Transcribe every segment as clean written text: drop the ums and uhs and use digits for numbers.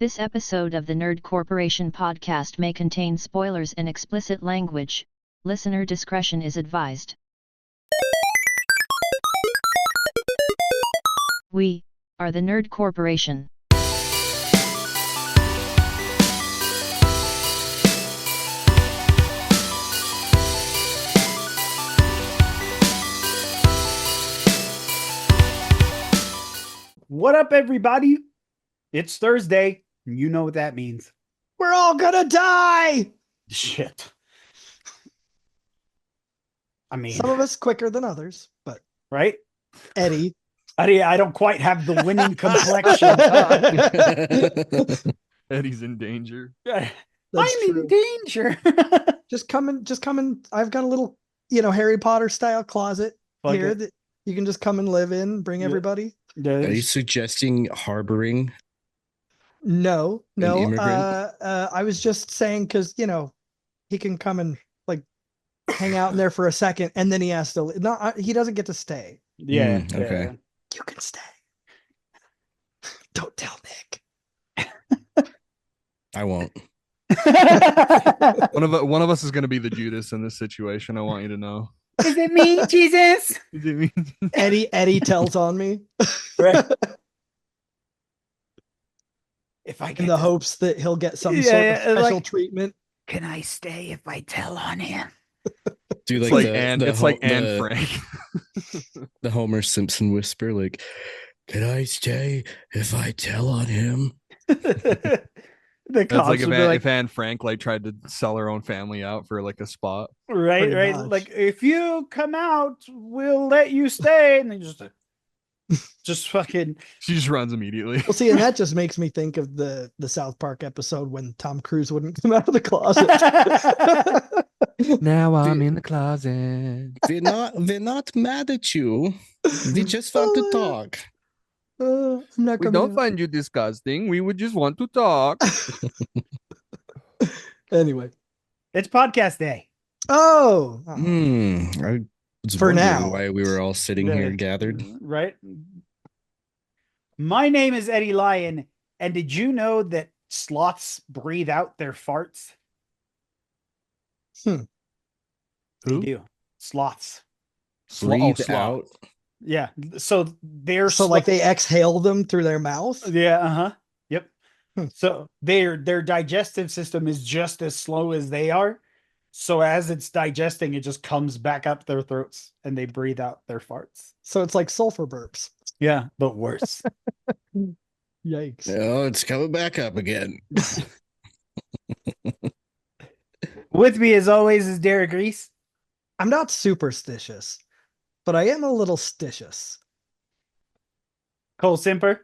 This episode of the Nerd Corporation podcast may contain spoilers and explicit language. Listener discretion is advised. We are the Nerd Corporation. What up, everybody? It's Thursday. You know what that means. We're all gonna die. Shit. I mean, Some of us quicker than others, but right? Eddie. I don't quite have the winning complexion. Eddie's in danger. I'm true. in danger. Just come in. I've got a little, Harry Potter style closet here that you can just come and live in. Bring everybody. Are you suggesting harboring? No. immigrant? I was just saying because he can come and hang out in there for a second, and then he has to. No, he doesn't get to stay. Yeah. Okay. You can stay. Don't tell Nick. I won't. One of us is going to be the Judas in this situation. I want you to know. Is it me, Jesus? Is it me? Eddie tells on me. Right. If I In the hopes that he'll get some sort of special treatment. Can I stay if I tell on him? Do It's like like Anne Frank. The Homer Simpson whisper, like, "Can I stay if I tell on him?" The That's cops like would be like, if Anne Frank tried to sell her own family out for a spot. right. much. Like, if you come out, we'll let you stay. And they just fucking. She just runs immediately. Well, see, and that just makes me think of the South Park episode when Tom Cruise wouldn't come out of the closet. Now I'm in the closet. We're not mad at you. We just want to talk. I'm not We coming don't out. find you disgusting. We would just want to talk. Anyway. It's podcast day. Oh. I was For wondering now. why we were all sitting here gathered. Right. My name is Eddie Lyon. And did you know that sloths breathe out their farts? They Who? do. Sloths. Breathe Sloth. out. Yeah. So they're So they exhale them through their mouth? Yeah, yep. Hmm. So their digestive system is just as slow as they are. So as it's digesting, it just comes back up their throats and they breathe out their farts. So it's like sulfur burps. Yeah, but worse. Yikes. Oh, it's coming back up again. With me as always is Derek Reese. I'm not superstitious, but I am a little stitious. Cole Simper.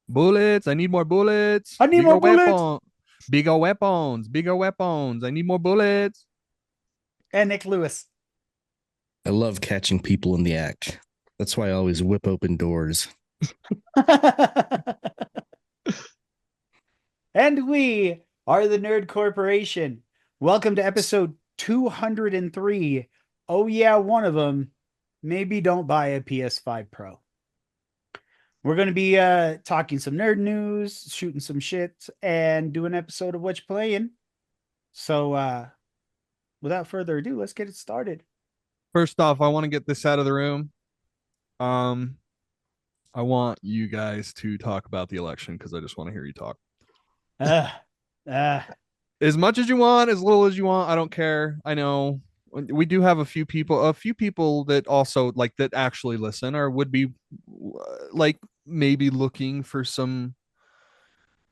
Bullets. I need more bullets. I need more bullets. Bigger weapons. Bigger weapons. I need more bullets. And Nick Lewis. I love catching people in the act. That's why I always whip open doors. And we are the Nerd Corporation. Welcome to episode 203. Oh yeah, one of them. Maybe don't buy a PS5 Pro. We're going to be talking some nerd news, shooting some shit, and do an episode of Whatcha Playin. So without further ado, let's get it started. First off, I want to get this out of the room. I want you guys to talk about the election because I just want to hear you talk. As much as you want, as little as you want, I don't care. I know we do have a few people that also that actually listen or would be maybe looking for some,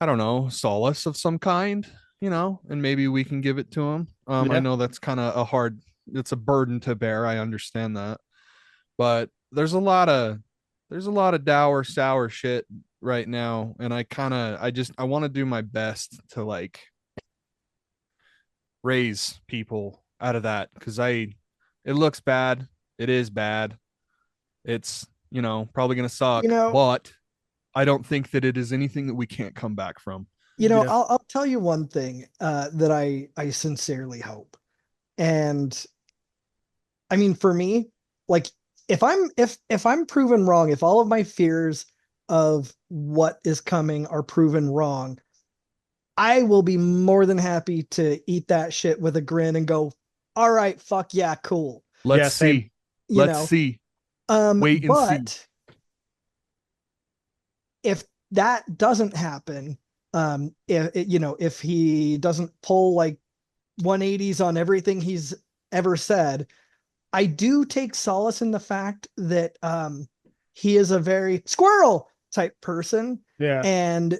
I don't know, solace of some kind, and maybe we can give it to them. I know that's kind of it's a burden to bear. I understand that, but there's a lot of dour, sour shit right now, and I want to do my best to raise people out of that because it looks bad. It is bad. It's probably gonna suck, but I don't think that it is anything that we can't come back from. I'll tell you one thing that I sincerely hope, and I mean for me, if I'm proven wrong, if all of my fears of what is coming are proven wrong, I will be more than happy to eat that shit with a grin and go, all right, fuck yeah, cool. Let's Yeah, same. see. You Let's know, see. Wait and see. but if that doesn't happen, if he doesn't pull like 180s on everything he's ever said, I do take solace in the fact that he is a very squirrel type person. Yeah. And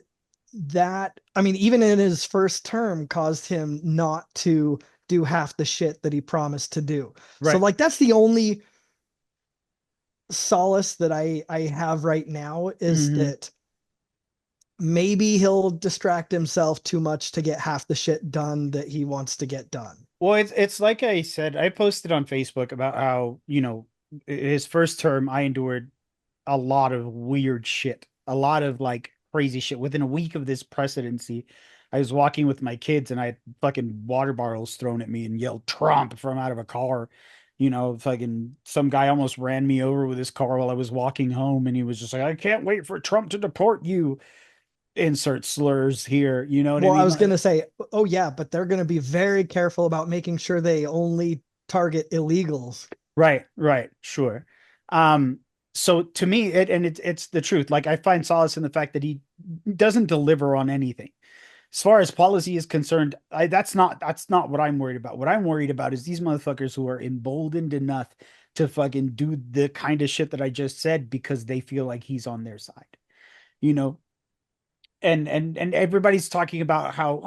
that, I mean, even in his first term, caused him not to do half the shit that he promised to do. Right. So, like, that's the only solace that I have right now is that maybe he'll distract himself too much to get half the shit done that he wants to get done. Well, it's like I said, I posted on Facebook about how, his first term, I endured a lot of weird shit, a lot of like crazy shit. Within a week of this presidency, I was walking with my kids and I had fucking water bottles thrown at me and yelled Trump from out of a car. Fucking some guy almost ran me over with his car while I was walking home, and he was just like, I can't wait for Trump to deport you. Insert slurs here, you know what I Well, mean? I was going to say, oh yeah, but they're going to be very careful about making sure they only target illegals. Right, sure. So to me, it's the truth. Like, I find solace in the fact that he doesn't deliver on anything. As far as policy is concerned, that's not what I'm worried about. What I'm worried about is these motherfuckers who are emboldened enough to fucking do the kind of shit that I just said because they feel like he's on their side. You know, and everybody's talking about how,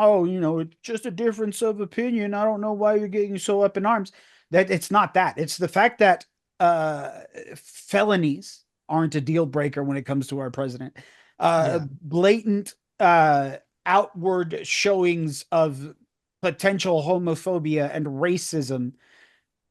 it's just a difference of opinion. I don't know why you're getting so up in arms. That it's not that. It's the fact that felonies aren't a deal breaker when it comes to our president. Blatant outward showings of potential homophobia and racism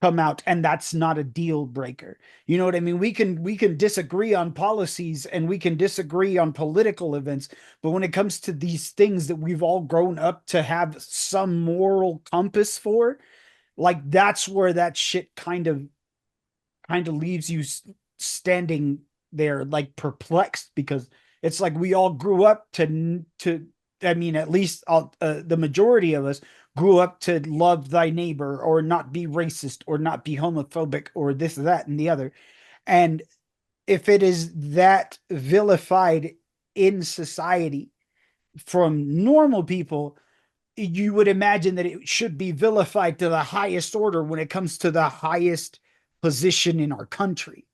come out, and that's not a deal breaker. You know what I mean? We can disagree on policies and we can disagree on political events, but when it comes to these things that we've all grown up to have some moral compass for, like, that's where that shit kind of leaves you standing there like perplexed, because it's like we all grew up to I mean, at least the majority of us grew up to love thy neighbor or not be racist or not be homophobic or this, that, and the other. And if it is that vilified in society from normal people, you would imagine that it should be vilified to the highest order when it comes to the highest position in our country.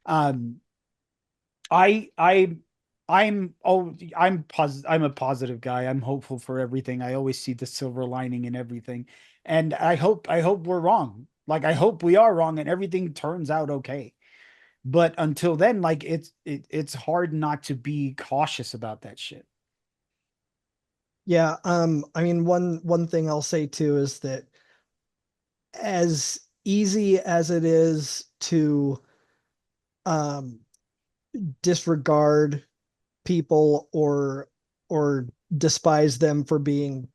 Um, I I'm a positive guy. I'm hopeful for everything. I always see the silver lining in everything. And I hope we're wrong. Like, I hope we are wrong and everything turns out okay. But until then, like, it's hard not to be cautious about that shit. Yeah, I mean, one thing I'll say too is that as easy as it is to um disregard people or despise them for being,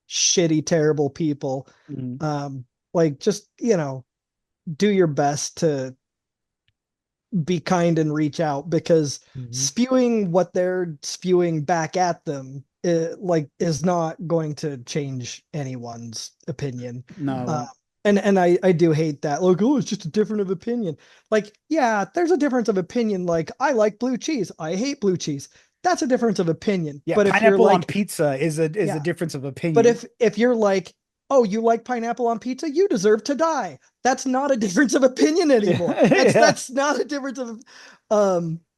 shitty, terrible people, Mhm. like, just, do your best to be kind and reach out, because spewing what they're spewing back at them, is not going to change anyone's opinion. No. And I do hate that. Like, oh, it's just a difference of opinion. Like, yeah, there's a difference of opinion. Like, I like blue cheese. I hate blue cheese. That's a difference of opinion. Yeah, But if you're pineapple on like, pizza is a yeah, difference of opinion. but if you're like, oh, you like pineapple on pizza, you deserve to die. That's not a difference of opinion anymore. Yeah. That's not a difference of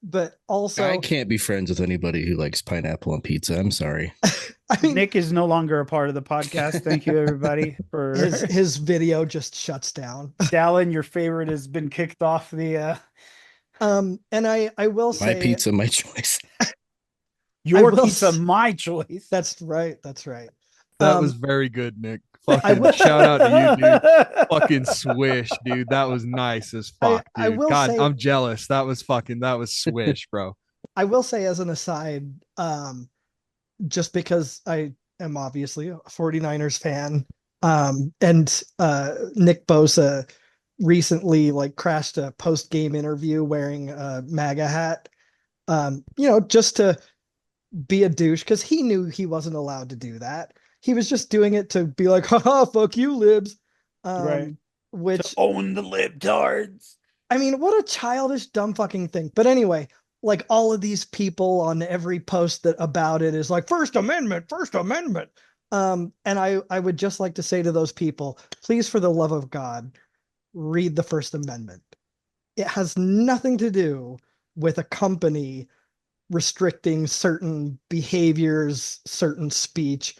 but also I can't be friends with anybody who likes pineapple on pizza. I'm sorry. I mean, Nick is no longer a part of the podcast. Thank you, everybody, for his video just shuts down. Dallin, your favorite has been kicked off the And I will My say, pizza, my choice. your will pizza, s- my choice. that's right. That's right. That was very good, Nick. I Fucking will- shout out to you, dude. Fucking swish, dude. That was nice as fuck, I dude. will God, say- I'm jealous. That was swish, bro. I will say, as an aside, just because I am obviously a 49ers fan, and Nick Bosa recently like crashed a post-game interview wearing a MAGA hat. just to be a douche because he knew he wasn't allowed to do that. He was just doing it to be like, haha, fuck you, libs. Right. Which Own the libtards. I mean, what a childish, dumb fucking thing. But anyway, like all of these people on every post that about it is like First Amendment, First Amendment. And I would just like to say to those people, please, for the love of God, read the First Amendment. It has nothing to do with a company restricting certain behaviors, certain speech.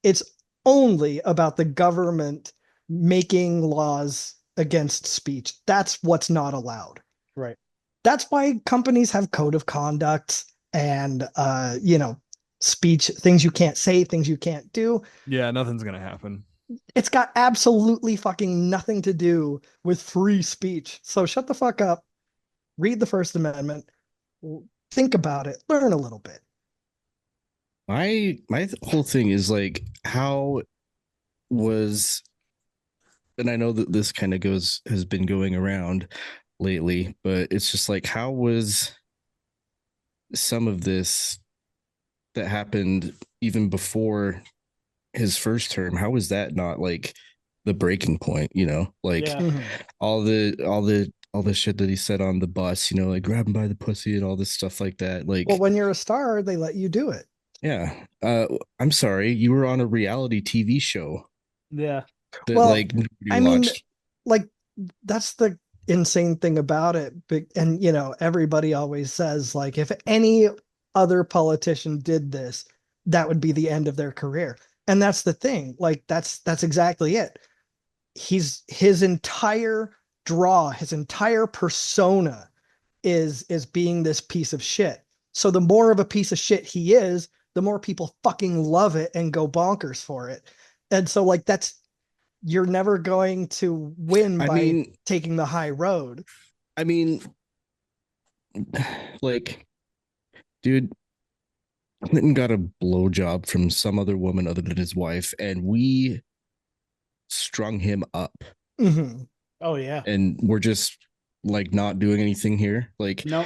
It's only about the government making laws against speech. That's what's not allowed. Right. That's why companies have code of conduct and speech, things you can't say, things you can't do. Yeah, nothing's gonna happen. It's got absolutely fucking nothing to do with free speech. So shut the fuck up, read the First Amendment, think about it, learn a little bit. My whole thing is like, how was, and I know that this kind of has been going around lately, but it's just like, how was some of this that happened even before his first term, how was that not like the breaking point, like Yeah. Mhm. all the shit that he said on the bus, like grab him by the pussy and all this stuff like that, like, Well, when you're a star, they let you do it. yeah. I'm sorry, you were on a reality TV show Yeah. that Well, like nobody I mean, watched. like that's the insane thing about it. And everybody always says like if any other politician did this, that would be the end of their career. And that's the thing. Like that's exactly it. His entire draw, his entire persona is being this piece of shit. So the more of a piece of shit he is, the more people fucking love it and go bonkers for it. And so like you're never going to win I by mean, taking the high road. I mean, like, dude, Clinton got a blowjob from some other woman other than his wife, and we strung him up, Mm-hmm. Oh yeah. and we're just like not doing anything here. Like, No.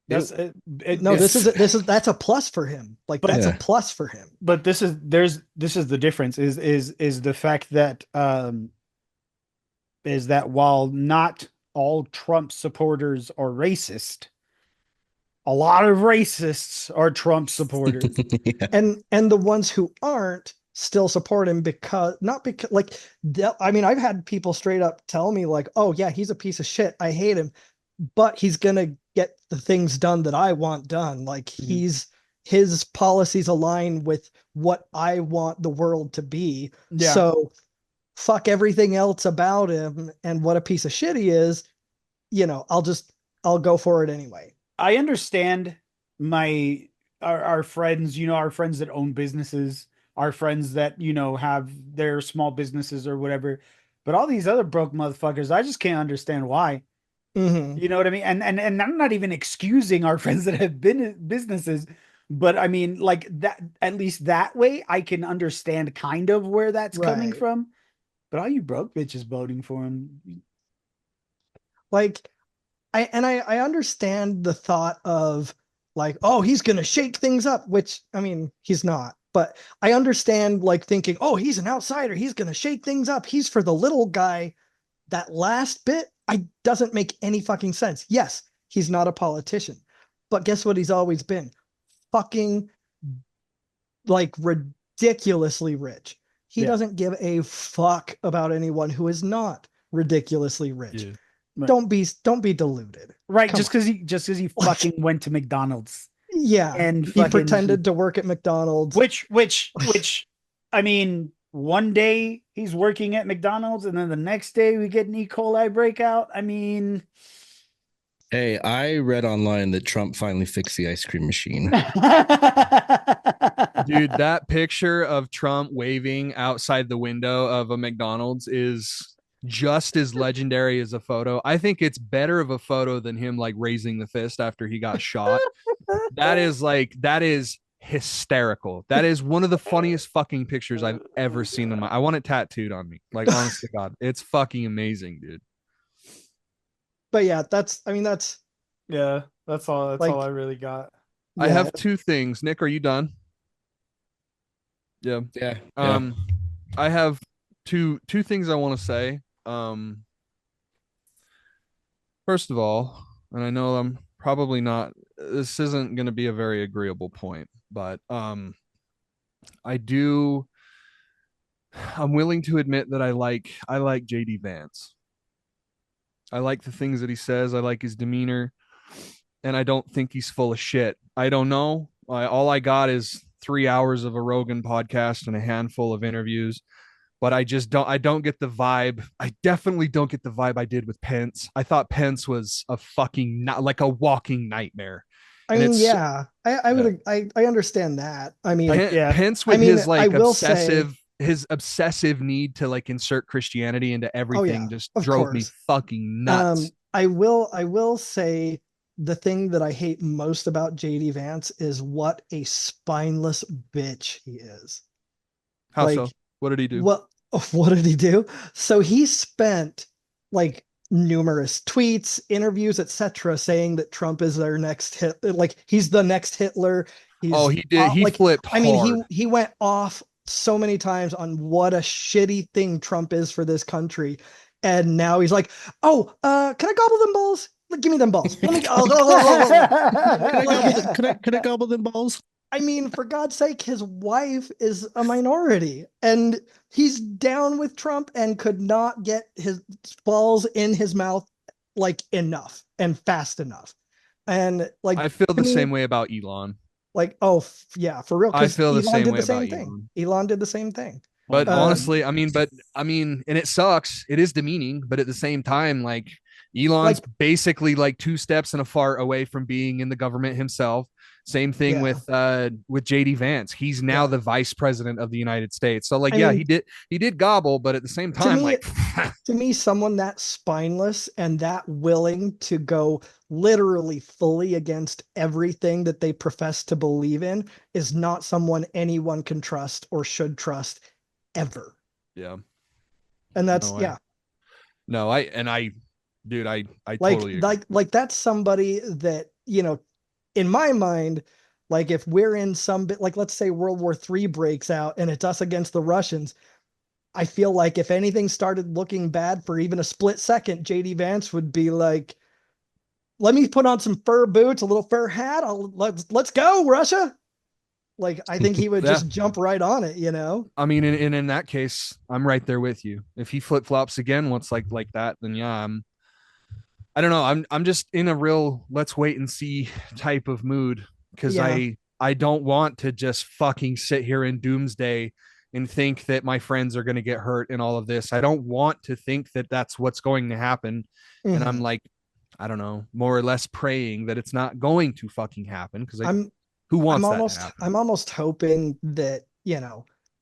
That's it. No, It's, that's a plus for him. Like But- that's a Yeah. plus for him. but this is the difference is the fact that is that while not all Trump supporters are racist, a lot of racists are Trump supporters. yeah. And the ones who aren't still support him because not because like I mean I've had people straight up tell me like, oh yeah, he's a piece of shit, I hate him, but he's gonna get the things done that I want done. Like Mhm. his policies align with what I want the world to be. Yeah. So fuck everything else about him and what a piece of shit he is. I'll go for it anyway. I understand our friends, our friends that own businesses, our friends that, have their small businesses or whatever. But all these other broke motherfuckers, I just can't understand why. Mm-hmm. You know what I mean? And I'm not even excusing our friends that have been businesses, but I mean, like that, at least that way I can understand kind of where that's coming Right. from. But all you broke bitches voting for him. Like I understand the thought of like, oh, he's gonna shake things up, which I mean, he's not. But I understand like thinking, oh, he's an outsider, he's gonna shake things up. He's for the little guy. That last bit, I doesn't make any fucking sense. Yes, he's not a politician, but guess what? He's always been fucking like ridiculously rich. He Yeah. doesn't give a fuck about anyone who is not ridiculously rich. Yeah. Right. Don't be deluded. Right, Come just on. because he Like- fucking went to McDonald's Yeah, and he fucking pretended to work at McDonald's. which I mean, one day he's working at McDonald's and then the next day we get an E. coli breakout. I mean, Hey, I read online that Trump finally fixed the ice cream machine. Dude, that picture of Trump waving outside the window of a McDonald's is just as legendary as a photo. I think it's better of a photo than him like raising the fist after he got shot. That is hysterical. That is one of the funniest fucking pictures I've ever seen in my. I want it tattooed on me. Like, honest to God, it's fucking amazing, dude. But yeah, that's Yeah, that's all. That's all Like, I really got. I yeah, have two things. Nick, are you done? Yeah. Yeah, yeah. Um, I have two things I want to say. First of all, and I know I'm probably not. This isn't going to be a very agreeable point, but I do. I'm willing to admit that I like JD Vance. I like the things that he says. I like his demeanor, and I don't think he's full of shit. I don't know. All I got is 3 hours of a Rogan podcast and a handful of interviews, but I don't get the vibe. I definitely don't get the vibe I did with Pence. I thought Pence was a fucking not like a walking nightmare. I And mean, it's yeah, I yeah. would, I understand that. I mean, Like, yeah, Pence I with mean, his I like will say, obsessive need to like insert Christianity into oh yeah, everything just of drove me course. fucking nuts. I will say the thing that I hate most about JD Vance is what a spineless bitch he is. How Like, so? What did he do? what what did he do? So he spent like numerous tweets, interviews, etc., saying that Trump is their next hit, like he's the next Hitler. Oh, He's he did. He like, flipped I mean, hard. he went off so many times on what a shitty thing Trump is for this country, and now he's like, oh, can I gobble them balls? Like, give me them balls. Let me. Can I gobble? Like, Could I gobble them balls? I mean, for God's sake, his wife is a minority and he's down with Trump and could not get his balls in his mouth like enough and fast enough. And like, I feel to the me, same way about Elon. like, oh, yeah, for real. I Because feel the Elon same did way the about same thing. Elon. Elon did the same thing. oh But my Um, honestly, and it sucks. It is demeaning, but at the same time, like Elon's like, basically like two steps and a fart away from being in the government himself. Same thing yeah, with JD Vance. He's now yeah. the vice president of the United States. So like, I yeah, mean, he did gobble, but at the same to time, me, like to me, someone that spineless and that willing to go literally fully against everything that they profess to believe in is not someone anyone can trust or should trust ever. yeah, And that's, no, yeah, dude, I like totally agree. like that's somebody that, in my mind, like if we're in some bit, like let's say World War III breaks out and it's us against the Russians, I feel like if anything started looking bad for even a split second, JD Vance would be like, let me put on some fur boots, a little fur hat. Let's go, Russia. Like, I think he would Yeah, just jump right on it. I mean, in that case, I'm right there with you. If he flip flops again, once like that, then yeah, I don't know. I'm just in a real let's wait and see type of mood because Yeah. I don't want to just fucking sit here in doomsday and think that my friends are going to get hurt in all of this. I don't want to think that that's what's going to happen. And I'm Mhm. like, I don't know, more or less praying that it's not going to fucking happen because I'm who I'm wants that to almost happen? I'm almost hoping that,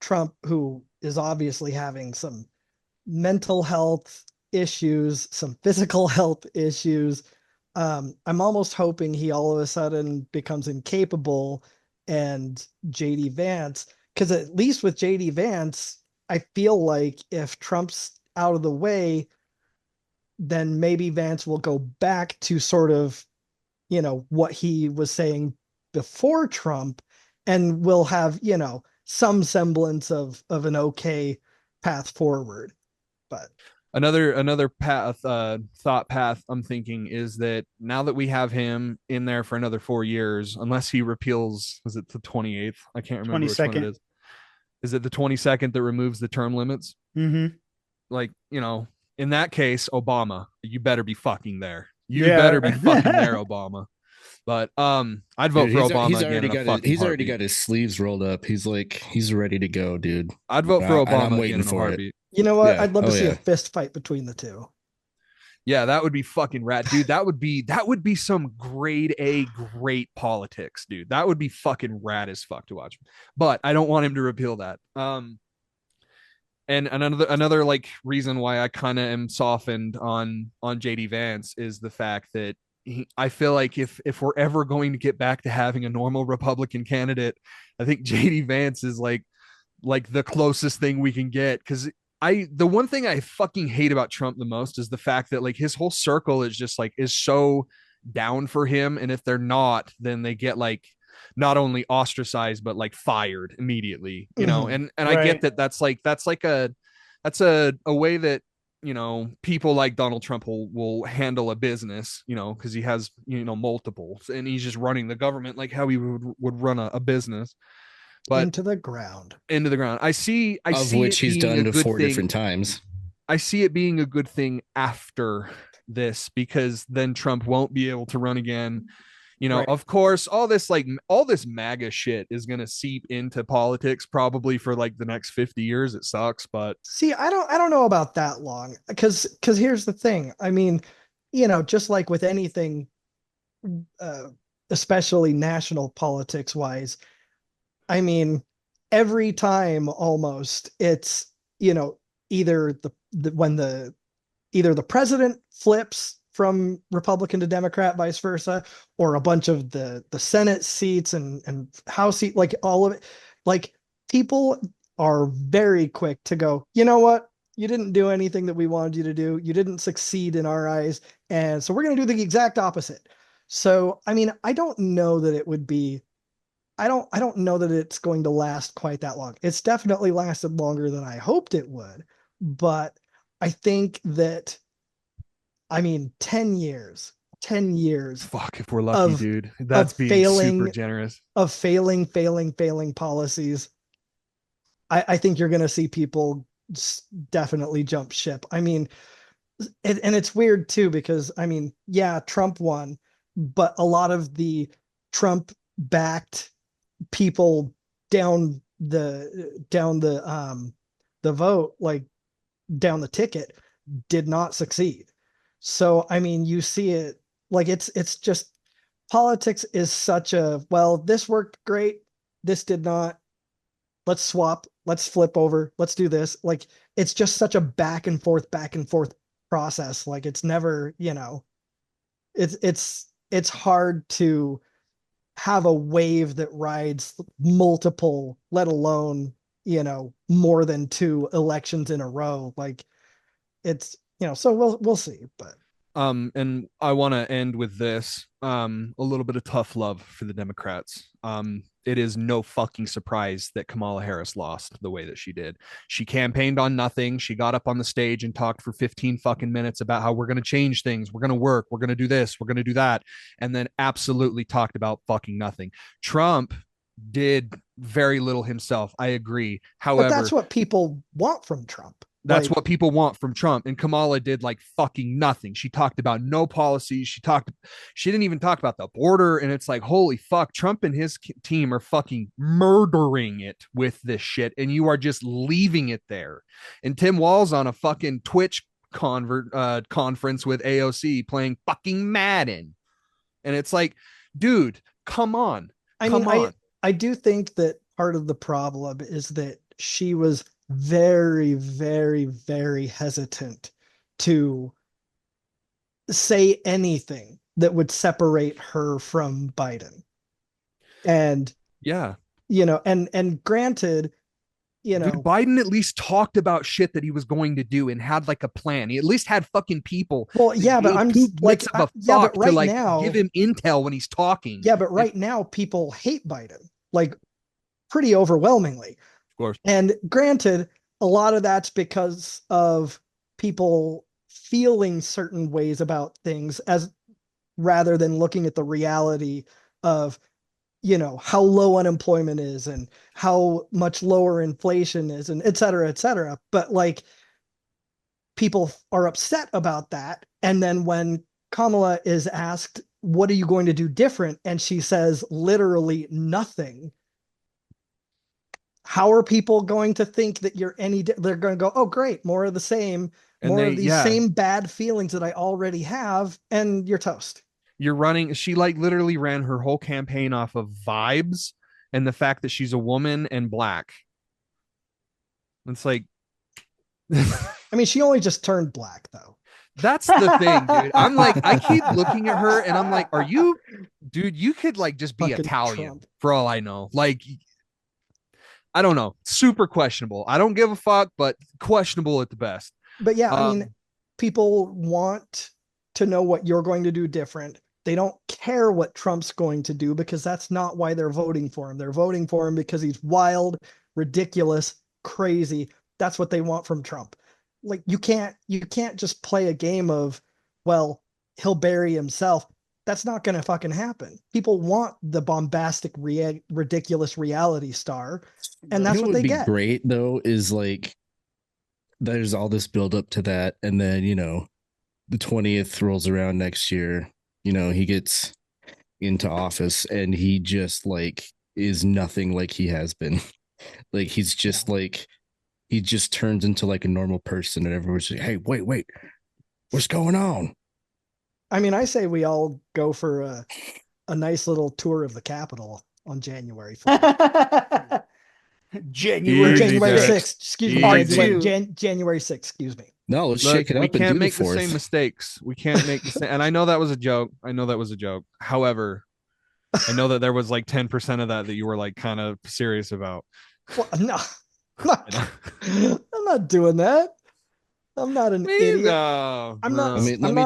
Trump, who is obviously having some mental health issues, some physical health issues. I'm almost hoping he all of a sudden becomes incapable and JD Vance, because at least with JD Vance, I feel like if Trump's out of the way, then maybe Vance will go back to sort of, what he was saying before Trump, and will have, some semblance of an okay path forward. But Another path thought path I'm thinking is that now that we have him in there for another 4 years, unless he repeals, is it the 28th? I can't remember which one it 22nd. is it the 22nd that removes the term limits? Mm-hmm. Like, in that case, Obama, you better be fucking there. You better be fucking there, Yeah. Obama. But I'd vote Dude, for Obama again in a fucking he's already heartbeat. got his sleeves rolled up. He's like he's ready to go, dude. I'd vote for And I'm Obama again waiting in a for it. heartbeat. you know what? Yeah. I'd love to Oh see a yeah. fist fight between the two. Yeah, that would be fucking rad, dude. That would be some grade A great politics, dude. That would be fucking rad as fuck to watch. But I don't want him to repeal that. And another like reason why I kind of am softened on JD Vance is the fact that I feel like if we're ever going to get back to having a normal Republican candidate, I think JD Vance is like the closest thing we can get because the one thing I fucking hate about Trump the most is the fact that like his whole circle is just like is so down for him, and if they're not, then they get like not only ostracized but like fired immediately, you know. Mhm. And I get that that's a way that, you know, people like Donald Trump will handle a business, you know, because he has, you know, multiples, and he's just running the government like how he would run a business, but Into the ground. into the ground. I see Of which it he's being a done to good 4 thing. different times. I see it being a good thing after this, because then Trump won't be able to run again. You know, Right. of course, all this MAGA shit is going to seep into politics probably for like the next 50 years. It sucks, but See, I don't know about that long, because here's the thing. I mean, you know, just like with anything, uh, especially national politics wise, I mean, every time almost it's, you know, either the either the president flips from Republican to Democrat, vice versa, or a bunch of the Senate seats and House seat, like all of it, like people are very quick to go, you know what? You didn't do anything that we wanted you to do. You didn't succeed in our eyes. And so we're going to do the exact opposite. So, I mean, I don't know that it would be, I don't know that it's going to last quite that long. It's definitely lasted longer than I hoped it would, but I think that, I mean, 10 years fuck if we're lucky, of dude. of That's being super failing generous. of failing policies. I think you're going to see people definitely jump ship. I mean, and it's weird too, because I mean, yeah, Trump won, but a lot of the Trump backed people down the vote, like down the ticket, did not succeed. So I mean, you see it, like it's just, politics is such a, well, this worked great, this did not, let's swap, let's flip over, let's do this. Like it's just such a back and forth process. Like it's never, you know, it's hard to have a wave that rides multiple, let alone, you know, more than two elections in a row. Like it's, you know, so we'll see. But And I want to end with this. A little bit of tough love for the Democrats. It is no fucking surprise that Kamala Harris lost the way that she did. She campaigned on nothing. She got up on the stage and talked for 15 fucking minutes about how we're going to change things. We're going to work. We're going to do this. We're going to do that. And then absolutely talked about fucking nothing. Trump did very little himself. I agree. but However, that's what people want from Trump. that's Like, what people want from Trump. And Kamala did like fucking nothing. She talked about no policies. She didn't even talk about the border. And it's like, holy fuck, Trump and his team are fucking murdering it with this shit. And you are just leaving it there. And Tim Wall's on a fucking Twitch conference with AOC playing fucking Madden. And it's like, dude, come on. I Come mean, on. I do think that part of the problem is that she was very, very, very hesitant to say anything that would separate her from Biden. And, Yeah. you know, and granted, you Dude, know, Biden at least talked about shit that he was going to do and had like a plan. He at least had fucking people well, that yeah, but gave I'm two like, bits of a yeah, fuck but to right like now, give him intel when he's talking. yeah, but And, right now people hate Biden, like pretty overwhelmingly. of course, And granted, a lot of that's because of people feeling certain ways about things, as rather than looking at the reality of, you know, how low unemployment is and how much lower inflation is, and et cetera, et cetera. But like, people are upset about that. And then when Kamala is asked, what are you going to do different? And she says literally nothing. How are people going to think that you're they're going to go, oh, great, more of the same, and more they, of these yeah, same bad feelings that I already have, and you're toast. you're running. She like literally ran her whole campaign off of vibes and the fact that she's a woman and black. It's like, I mean, she only just turned black, though. that's the thing, dude. I'm like, I keep looking at her and I'm like, are you, dude, you could like just be Fucking Italian Trump. for all I know. Like, I don't know. Super questionable. I don't give a fuck, but questionable at the best. But yeah, I mean, Um, people want to know what you're going to do different. They don't care what Trump's going to do because that's not why they're voting for him. They're voting for him because he's wild, ridiculous, crazy. That's what they want from Trump. Like you can't just play a game of, well, he'll bury himself. That's not going to fucking happen. People want the bombastic, ridiculous reality star, and that's what what would they be get. great though is like there's all this build up to that, and then the 20th rolls around next year. He gets into office, and he just like is nothing like he has been. Like he's just like he just turns into like a normal person, and everyone's like, "Hey, wait, what's going on?" I mean, I say we all go for a nice little tour of the Capitol on January 4th. January January 6th. 6th. Excuse me. Part January 6th. Excuse me. No, let's Look, shake it we up and do can't the make the same fourth. mistakes. We can't make the same. And I know that was a joke. However, I know that there was like 10% of that you were like kind of serious about. Well, no, I'm not doing that. I'm not an idiot. No, I'm not. Let me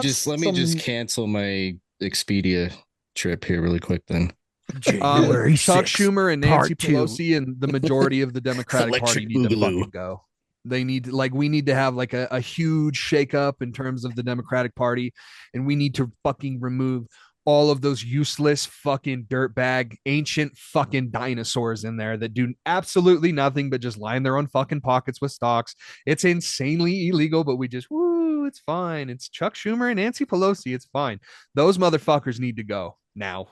just cancel my Expedia trip here really quick then. January Chuck 6th, Schumer and Nancy part 2. Pelosi and the majority of the Democratic Party Electric need to Boogaloo. fucking go. They need we need to have like a huge shakeup in terms of the Democratic Party, and we need to fucking remove all of those useless fucking dirtbag ancient fucking dinosaurs in there that do absolutely nothing but just line their own fucking pockets with stocks. It's insanely illegal, but we just it's fine. It's Chuck Schumer and Nancy Pelosi. It's fine. Those motherfuckers need to go now.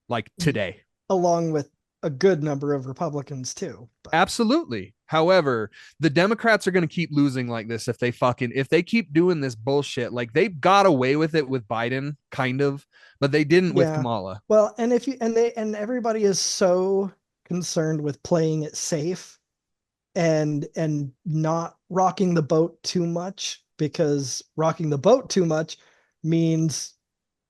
Like today. Along with a good number of Republicans too. But. Absolutely. However, the Democrats are going to keep losing like this if they keep doing this bullshit. Like they got away with it with Biden, kind of, but they didn't with Kamala. Well, and everybody is so concerned with playing it safe and not rocking the boat too much, because rocking the boat too much means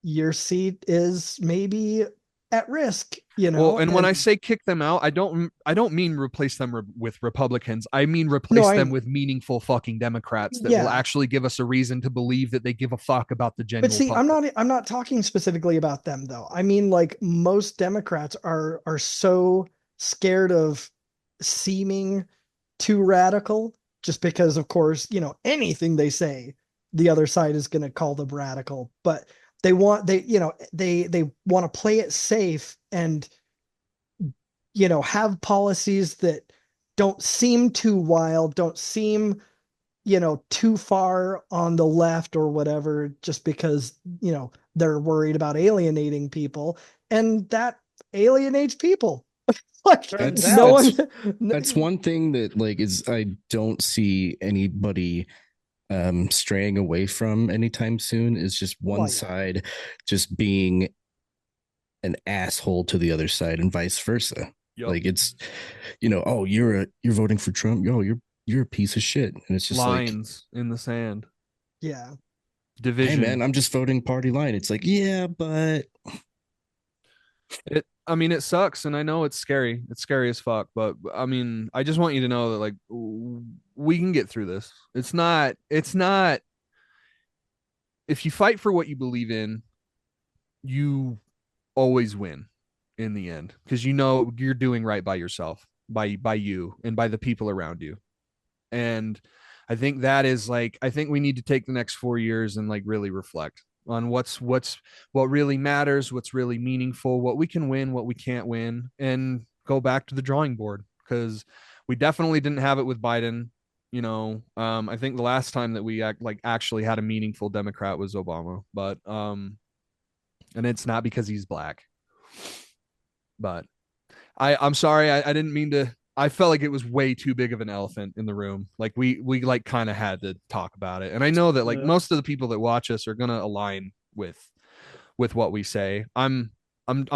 your seat is maybe at risk, Well, and when I say kick them out, I don't mean replace them with Republicans. I mean replace them with meaningful fucking Democrats that will actually give us a reason to believe that they give a fuck about the general. But see, public. I'm not talking specifically about them though. I mean, like most Democrats are so scared of seeming too radical, just because, of course, anything they say, the other side is going to call them radical. But they want they want to play it safe and have policies that don't seem too wild, don't seem too far on the left or whatever, just because they're worried about alienating people, and that alienates people. Like that's one thing that like is I don't see anybody straying away from anytime soon, is just one side just being an asshole to the other side and vice versa. Yep. Like it's oh, you're voting for Trump, you're a piece of shit, and it's just lines in the sand. Yeah. Division. Hey man, I'm just voting party line. It's like, yeah, but it sucks, and I know it's scary. It's scary as fuck, but I mean, I just want you to know that like we can get through this. It's not if you fight for what you believe in, you always win in the end, because you're doing right by yourself, by you and by the people around you. And I think that is like, I think we need to take the next 4 years and like really reflect on what really matters, what's really meaningful, what we can win, what we can't win, and go back to the drawing board, because we definitely didn't have it with Biden. I think the last time that we actually had a meaningful Democrat was Obama, but and it's not because he's black. But I'm sorry, I didn't mean to. I felt like it was way too big of an elephant in the room. Like we like kind of had to talk about it. And I know that like most of the people that watch us are gonna align with what we say. I'm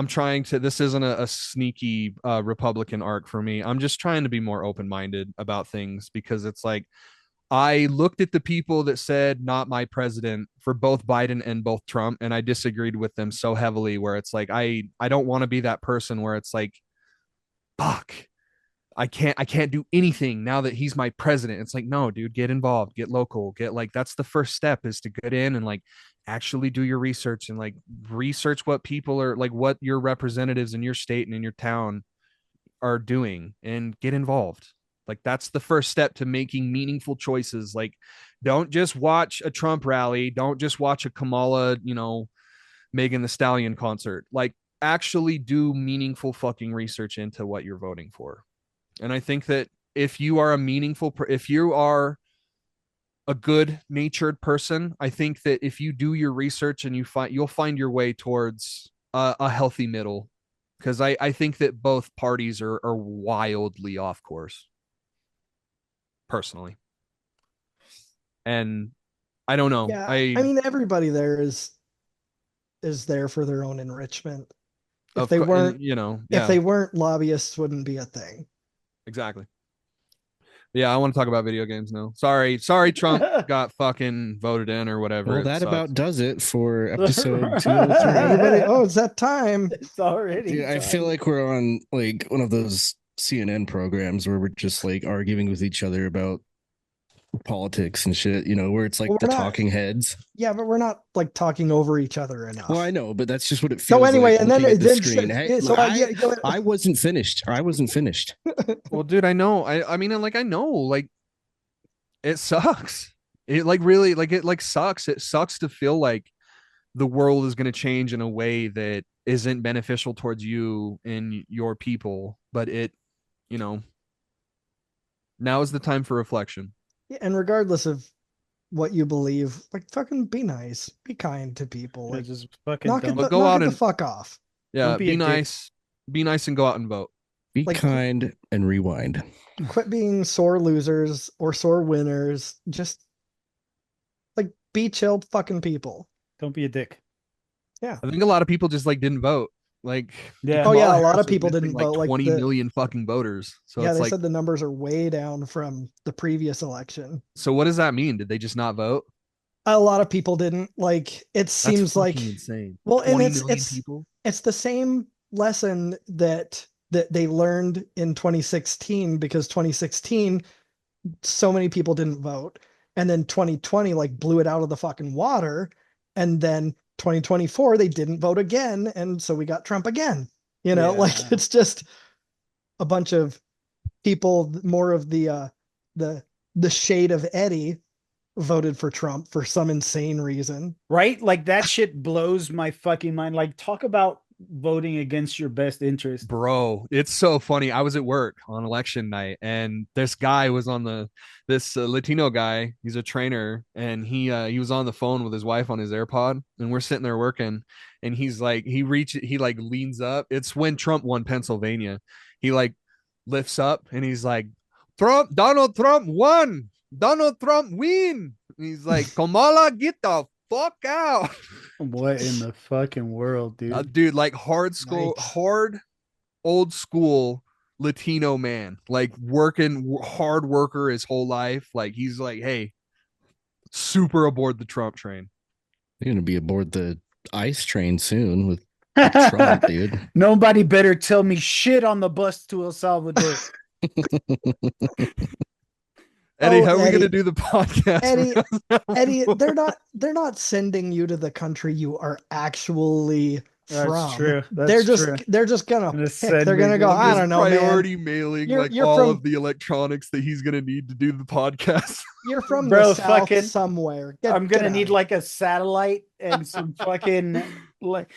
trying to. This isn't a sneaky Republican arc for me. I'm just trying to be more open-minded about things, because it's like I looked at the people that said not my president for both Biden and both Trump, and I disagreed with them so heavily, where it's like I don't want to be that person where it's like, fuck, I can't do anything now that he's my president. It's like, no, dude, get involved, get local, get like, that's the first step, is to get in and like actually do your research and like research what people are like, what your representatives in your state and in your town are doing, and get involved. Like, that's the first step to making meaningful choices. Like, don't just watch a Trump rally, don't just watch a Kamala, Megan the Stallion concert. Like, actually do meaningful fucking research into what you're voting for. And I think that if you are if you are a good natured person, I think that if you do your research and you'll find your way towards a healthy middle. Because I think that both parties are wildly off course, personally. And I don't know. Yeah, I mean, everybody there is there for their own enrichment. If they weren't, if they weren't, lobbyists wouldn't be a thing. Exactly. Yeah, I want to talk about video games now. Sorry, Trump got fucking voted in or whatever. Well, that about does it for episode Right. 203. Everybody, it's that time. It's already. Dude, I feel like we're on like one of those CNN programs where we're just like arguing with each other about politics and shit, where it's like Well, the we're not- talking heads. Yeah, but we're not like talking over each other enough. Well, I know, but that's just what it feels So anyway, like and then looking at the then screen. Hey, so I wasn't finished. I wasn't finished. Well, dude, I know. I mean, like, I know, like, it sucks. It like really, like, it like sucks. It sucks to feel like the world is going to change in a way that isn't beneficial towards you and your people. But now is the time for reflection. Yeah, and regardless of what you believe, like, fucking be nice, be kind to people. Yeah, Like, just fucking knock it don't, But the, go knock out it the and- fuck off. Yeah, Don't be be a dick. nice. Be nice and go out and vote. Be Like- kind and rewind. Quit being sore losers or sore winners. Just like be chill fucking people. don't be a dick. I think a lot of people just like didn't vote. Like, Yeah. Oh yeah, Kamala a lot Harris of people was missing, didn't vote. like Like 20 million fucking voters. So yeah, it's they like, said the numbers are way down from the previous election. so what does that mean? Did they just not vote? A lot of people didn't. Like, it seems That's like fucking insane. well, and 20 it's million it's people. it's the same lesson that they learned in 2016, because 2016 so many people didn't vote, and then 2020 like blew it out of the fucking water, and then 2024 they didn't vote again, and so we got Trump again. Like, Yeah. it's just a bunch of people, more of the shade of Eddie, voted for Trump for some insane reason. Right? Like, that shit blows my fucking mind. Like, talk about voting against your best interest. Bro, it's so funny. I was at work on election night, and this guy was on this Latino guy. He's a trainer, and he was on the phone with his wife on his AirPod, and we're sitting there working, and he's like, he like leans up. It's when Trump won Pennsylvania. He like lifts up, and he's like, Donald Trump won. Donald Trump win. And he's like, Kamala, get the fuck out. What in the fucking world, dude? Dude, like hard old school Latino man, like working hard worker his whole life. Like, he's like, hey, super aboard the Trump train. You're gonna be aboard the ICE train soon with Trump, dude. Nobody better tell me shit on the bus to El Salvador. Eddie, Oh, how are we Eddie. gonna do the podcast? Eddie, they're not sending you to the country you are actually from. That's true. they're just true. they're just gonna Gonna pick. send They're me gonna to go, the- I Just don't know, man. priority mailing You're- like you're all from- of the electronics that he's gonna need to do the podcast. You're from Bro, the south fucking- somewhere. I'm Get gonna out need of like a satellite and some fucking like.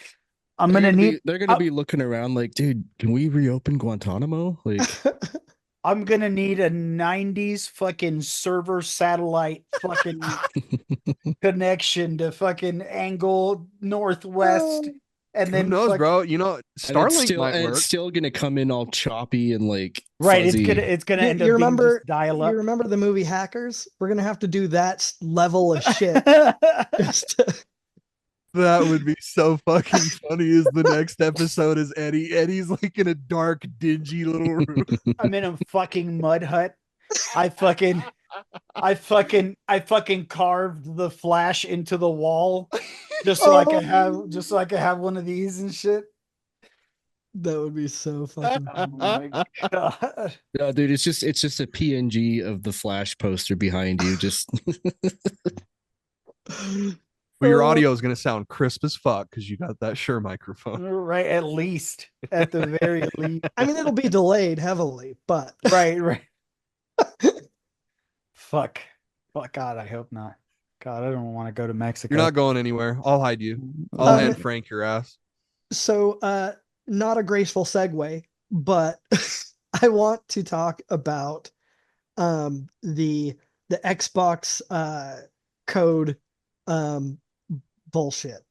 I'm They're gonna need. They're gonna be looking around like, dude, can we reopen Guantanamo? Like, here. I'm gonna need a '90s fucking server satellite fucking connection to fucking angle northwest, and Oh, then Who knows, fuck- bro? and Starlink might work. it's still gonna come in all choppy and like Right, fuzzy. it's gonna You- end you up remember- being just dial You up. remember the movie Hackers? We're gonna have to do that level of shit. Just to- That would be so fucking funny. Is the next episode is Eddie? Eddie's like in a dark, dingy little room. I'm in a fucking mud hut. I fucking carved the Flash into the wall just so I could have one of these and shit. That would be so fucking Oh my god. No, dude, it's just a PNG of the Flash poster behind you. Just Well, your audio is going to sound crisp as fuck because you got that Shure microphone. Right, at least. At the very least. I mean, it'll be delayed heavily, but Right. Fuck. God, I hope not. God, I don't want to go to Mexico. You're not going anywhere. I'll hide you. I'll hand Frank your ass. So, not a graceful segue, but I want to talk about the Xbox code bullshit.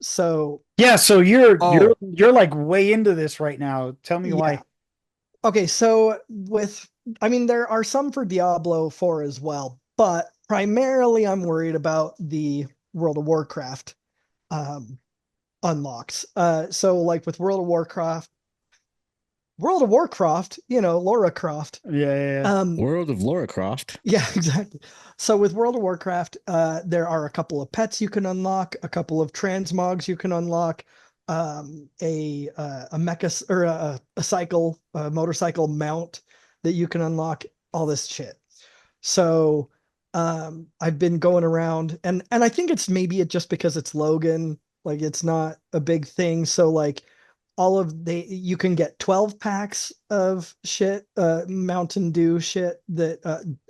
So yeah, so you're Oh. you're like way into this right now. Tell me why. Okay, so I mean, there are some for Diablo 4 as well, but primarily I'm worried about the World of Warcraft unlocks. So like with World of Warcraft, Lara Croft. Yeah. World of Lara Croft. Yeah, exactly. So with World of Warcraft, there are a couple of pets you can unlock, a couple of transmogs you can unlock, a mecha or a motorcycle mount that you can unlock, all this shit. So I've been going around and I think it's just because it's Logan, like it's not a big thing. So like you can get 12 packs of shit, Mountain Dew shit that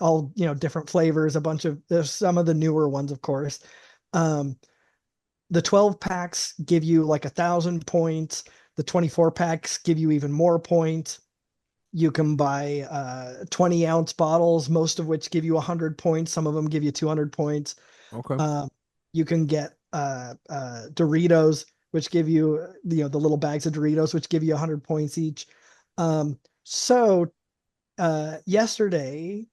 all different flavors, there's some of the newer ones, of course. The 12 packs give you like 1,000 points. The 24 packs give you even more points. You can buy 20-ounce bottles, most of which give you 100 points. Some of them give you 200 points. Okay. You can get Doritos, which give you the little bags of Doritos, which give you 100 points each. So yesterday,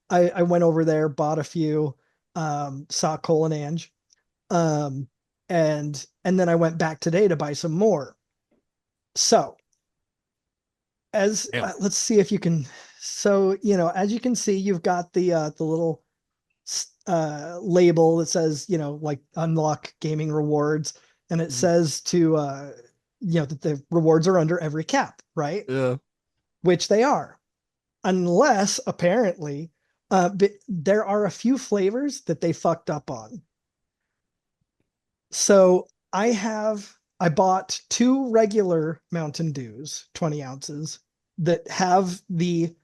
I went over there, bought a few, saw Cole and Ange, and then I went back today to buy some more. So let's see if you can. So as you can see, you've got the little label that says like unlock gaming rewards, and it says to that the rewards are under every cap, right? Yeah. Which they are, unless apparently there are a few flavors that they fucked up on. So I bought 2 regular Mountain Dews, 20 ounces, that have the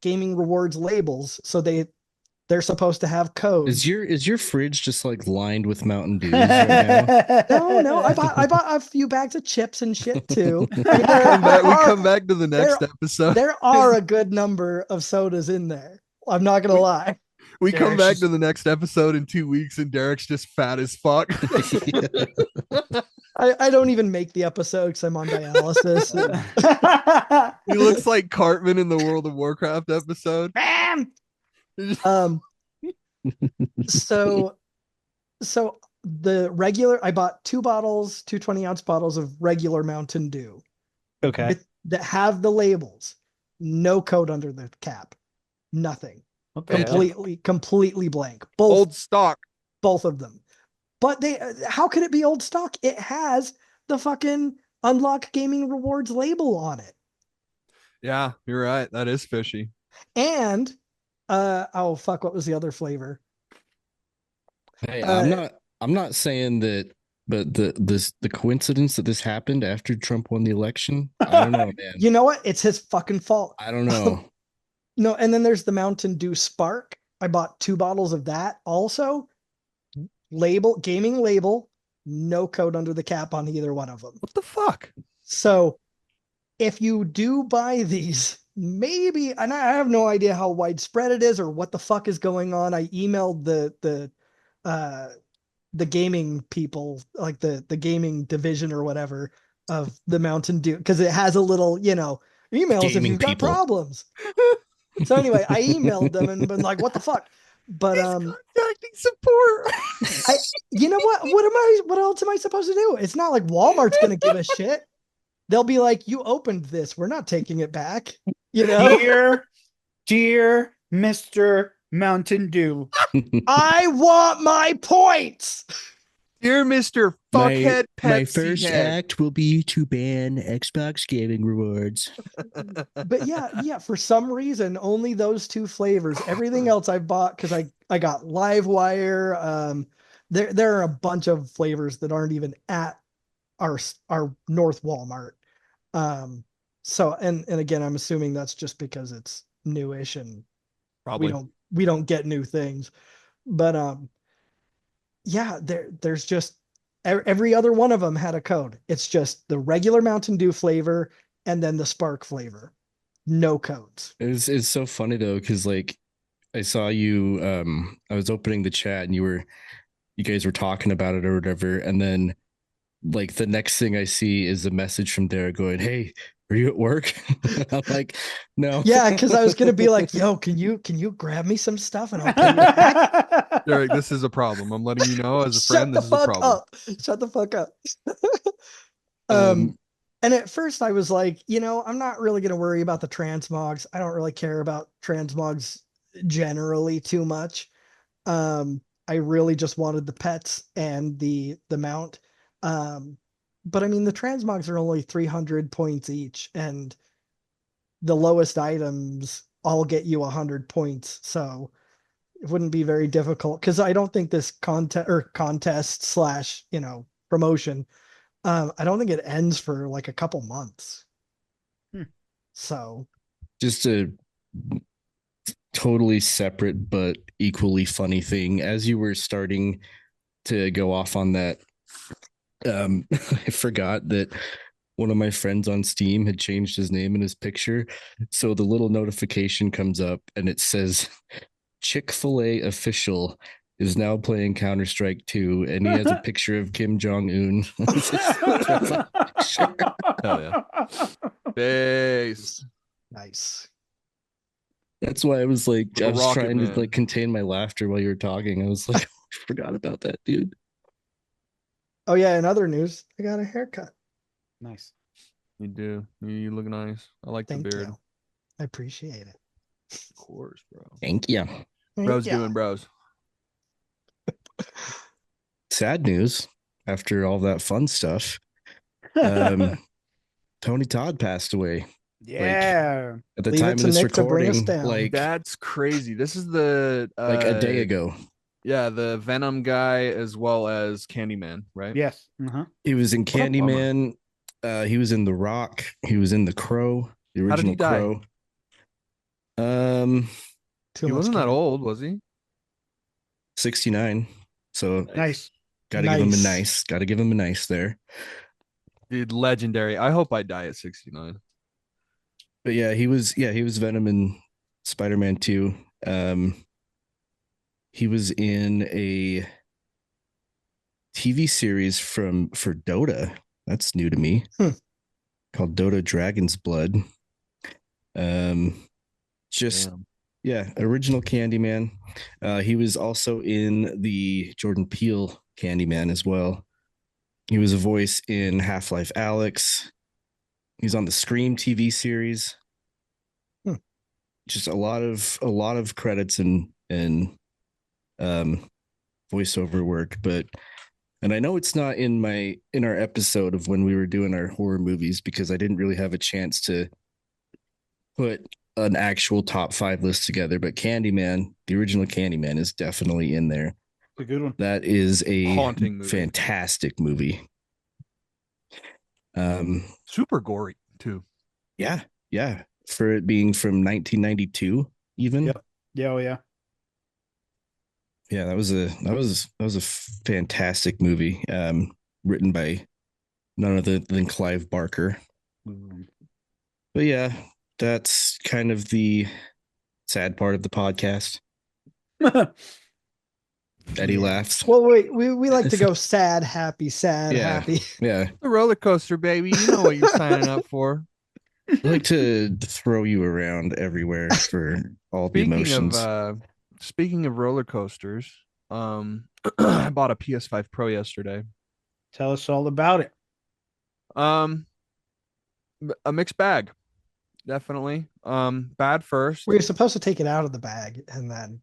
gaming rewards labels, so they're supposed to have codes. Is your fridge just like lined with Mountain Dews right now? No, I bought a few bags of chips and shit too. I mean, We come back to the next episode. There are a good number of sodas in there. I'm not gonna lie. We come back to the next episode in 2 weeks, and Derek's just fat as fuck. I don't even make the episode because I'm on dialysis. He looks like Cartman in the World of Warcraft episode. Bam! So the regular, I bought 2 bottles, 2 20-ounce bottles of regular Mountain Dew. Okay. That have the labels, no code under the cap, nothing. Okay. Completely blank. Old stock. Both of them. But how could it be old stock? It has the fucking unlock gaming rewards label on it. Yeah, you're right. That is fishy. And oh fuck, what was the other flavor? Hey, I'm not saying that, but the coincidence that this happened after Trump won the election, I don't know, man. You know what? It's his fucking fault. I don't know. No, and then there's the Mountain Dew Spark. I bought 2 bottles of that also. Gaming label, no code under the cap on either one of them. What the fuck? So if you do buy these, maybe, and I have no idea how widespread it is or what the fuck is going on. I emailed the gaming people, like the gaming division or whatever of the Mountain Dew, because it has a little, emails Gaming if you've got people. problems. So anyway, I emailed them and been like, what the fuck? But contacting support. You know what? What else am I supposed to do? It's not like Walmart's gonna give a shit. They'll be like, you opened this, we're not taking it back. Dear Mr. Mountain Dew, I want my points. Dear Mr. My Fuckhead my Pepsi first Head. act will be to ban Xbox gaming rewards. But yeah, for some reason, only those two flavors. Everything else I bought because I got Livewire. There are a bunch of flavors that aren't even at our North Walmart. So and again, I'm assuming that's just because it's newish and Probably. we don't get new things. But yeah, there's just every other one of them had a code. It's just the regular Mountain Dew flavor and then the Spark flavor. No codes. It's so funny though, because like I saw you I was opening the chat and you guys were talking about it or whatever, and then like the next thing I see is a message from Derek going, "Hey, are you at work?" I'm like, no. Yeah, because I was gonna be like, yo, can you grab me some stuff and I'll pay you back? Derek, this is a problem. I'm letting you know as a Shut friend, the this is a fuck problem. up. Shut the fuck up. Um, And at first I was like, I'm not really gonna worry about the transmogs. I don't really care about transmogs generally too much. I really just wanted the pets and the mount. But I mean the transmogs are only 300 points each, and the lowest items all get you 100 points. So it wouldn't be very difficult because I don't think this contest slash, promotion, I don't think it ends for like a couple months. Hmm. So just a totally separate but equally funny thing. As you were starting to go off on that, I forgot that one of my friends on Steam had changed his name in his picture. So the little notification comes up and it says Chick-fil-A official is now playing Counter-Strike 2, and he has a picture of Kim Jong-un. Hell yeah. Base. nice. That's why I was like, The I was Rocket trying Man. to like contain my laughter while you were talking. I was like, I forgot about that, dude. Oh yeah, in other news, I got a haircut. Nice. You do. You look nice. I like Thank the beard. you. I appreciate it. Of course, bro. Thank you. Bro's Yeah. doing bros. Sad news after all that fun stuff. Tony Todd passed away. Yeah. At the Leave it time of to this Nick to bring us recording, down. like That's crazy. This is the a day ago. Yeah, the Venom guy as well as Candyman, right? Yes. Uh-huh. He was in What a bummer. Candyman. He was in The Rock. He was in The Crow, the How did he original die? Crow. Too He much wasn't that candy. old, was he? 69. So Nice. gotta give him a Nice. nice. Gotta give him a nice there. Dude, legendary. I hope I die at 69. But yeah, he was Venom in Spider-Man 2. He was in a TV series for Dota. That's new to me. Called Dota Dragon's Blood. Just Damn. yeah, original Candyman. He was also in the Jordan Peele Candyman as well. He was a voice in Half-Life Alyx. He's on the Scream TV series. Just a lot of credits and voiceover work, and I know it's not in our episode of when we were doing our horror movies because I didn't really have a chance to put an actual top 5 list together, but Candyman, the original Candyman, is definitely in there. It's a good one. That is a Haunting movie. fantastic movie. Super gory too. Yeah, for it being from 1992, even. Yep. Yeah, oh yeah. Yeah, that was a fantastic movie. Written by none other than Clive Barker. But yeah, that's kind of the sad part of the podcast. Eddie laughs. Well, wait, we like to go sad, happy, sad, Yeah. happy. Yeah, The roller coaster, baby. You know what you're signing up for. I like to throw you around everywhere for all the emotions. Speaking of roller coasters, I bought a PS5 Pro yesterday. Tell us all about it. A mixed bag, definitely. Bad first. We're supposed to take it out of the bag and then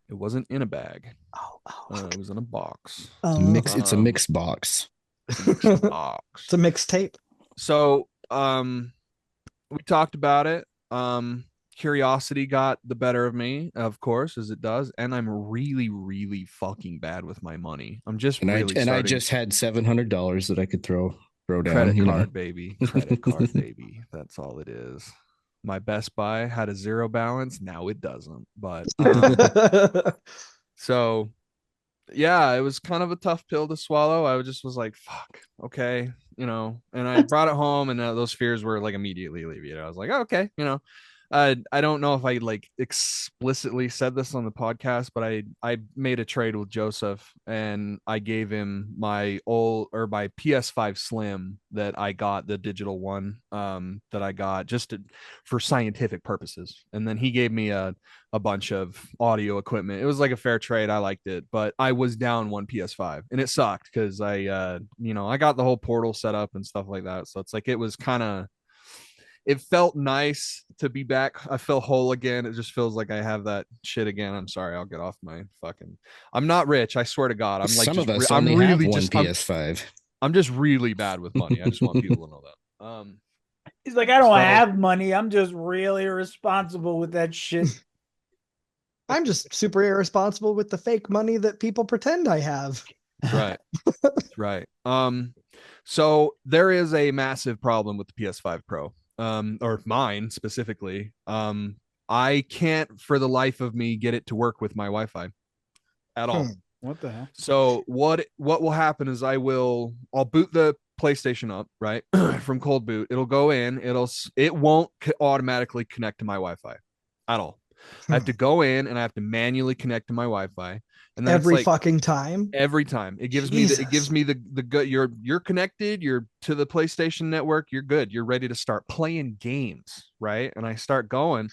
It wasn't in a bag. Oh. It was in a box. It's a mixed box. It's a mixed box. It's a mixtape. So, we talked about it. Curiosity got the better of me, of course, as it does, and I'm really, really fucking bad with my money. I'm just I just had $700 that I could throw down. Credit card, baby. Credit card, baby. That's all it is. My Best Buy had a zero balance. Now it doesn't. But so yeah, it was kind of a tough pill to swallow. I just was like, fuck, okay, and I brought it home, and those fears were like immediately alleviated. I was like, oh, okay, I don't know if I like explicitly said this on the podcast, but I made a trade with Joseph, and I gave him my PS5 Slim that I got, the digital one, that I got for scientific purposes, and then he gave me a bunch of audio equipment. It was like a fair trade. I liked it, but I was down one PS5, and it sucked because I got the whole portal set up and stuff like that. So it's like it felt nice to be back. I feel whole again. It just feels like I have that shit again. I'm sorry. I'll get off my fucking. I'm not rich. I swear to God. I'm like, some of us I'm only really have one just PS5. I'm just really bad with money. I just want people to know that. He's like, I don't have money. I'm just really irresponsible with that shit. I'm just super irresponsible with the fake money that people pretend I have. Right. Right. So there is a massive problem with the PS5 Pro. Or mine specifically. I can't for the life of me get it to work with my Wi-Fi at all. What the hell? So what will happen is I'll boot the PlayStation up, right? From cold boot. It'll go in, it won't automatically connect to my Wi-Fi at all. I have to go in and I have to manually connect to my Wi-Fi, and then every it's like, fucking time. every time it gives me the good. You're connected. You're to the PlayStation Network. You're good. You're ready to start playing games, right? And I start going,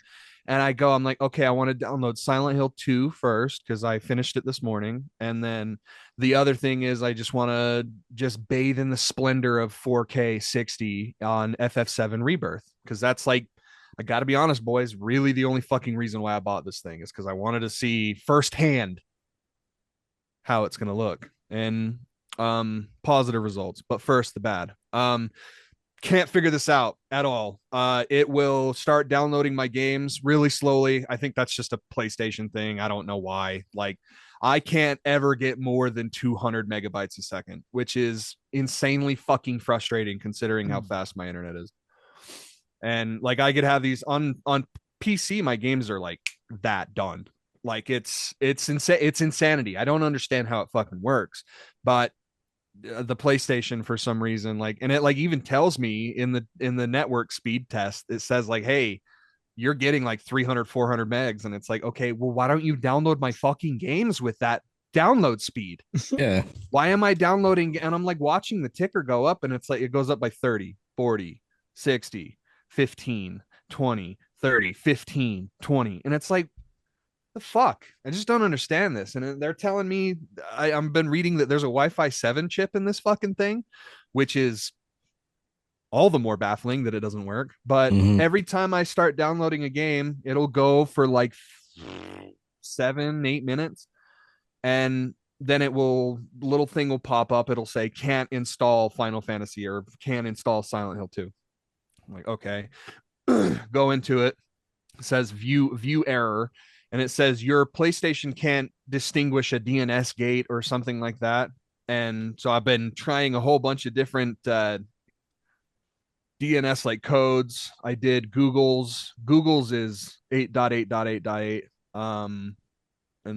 and I'm like, okay, I want to download Silent Hill 2 first because I finished it this morning, and then the other thing is I just want to just bathe in the splendor of 4K 60 on FF7 Rebirth, because that's like, I got to be honest, boys, really the only fucking reason why I bought this thing is because I wanted to see firsthand how it's going to look, and positive results. But first, the bad. Can't figure this out at all. It will start downloading my games really slowly. I think that's just a PlayStation thing. I don't know why. Like, I can't ever get more than 200 megabytes a second, which is insanely fucking frustrating considering how fast my internet is. And like, I could have these on PC, my games are like that done. Like, it's insanity. I don't understand how it fucking works, but the PlayStation, for some reason, like, and it like even tells me in the network speed test, it says like, hey, you're getting like 300-400 megs, and it's like, okay, well, why don't you download my fucking games with that download speed? Yeah. Why am I downloading? And I'm like watching the ticker go up, and it's like it goes up by 30, 40, 60, 15, 20, 30, 15, 20, and it's like, the fuck? I just don't understand this. And they're telling me, I've been reading that there's a Wi-Fi 7 chip in this fucking thing, which is all the more baffling that it doesn't work. But every time I start downloading a game, it'll go for like 7-8 minutes, and then little thing will pop up. It'll say can't install Final Fantasy or can't install Silent Hill 2. I'm like, okay. Go into it. It says view error, and it says your PlayStation can't distinguish a DNS gate or something like that. And so I've been trying a whole bunch of different DNS like codes. I did Google's is 8.8.8.8. And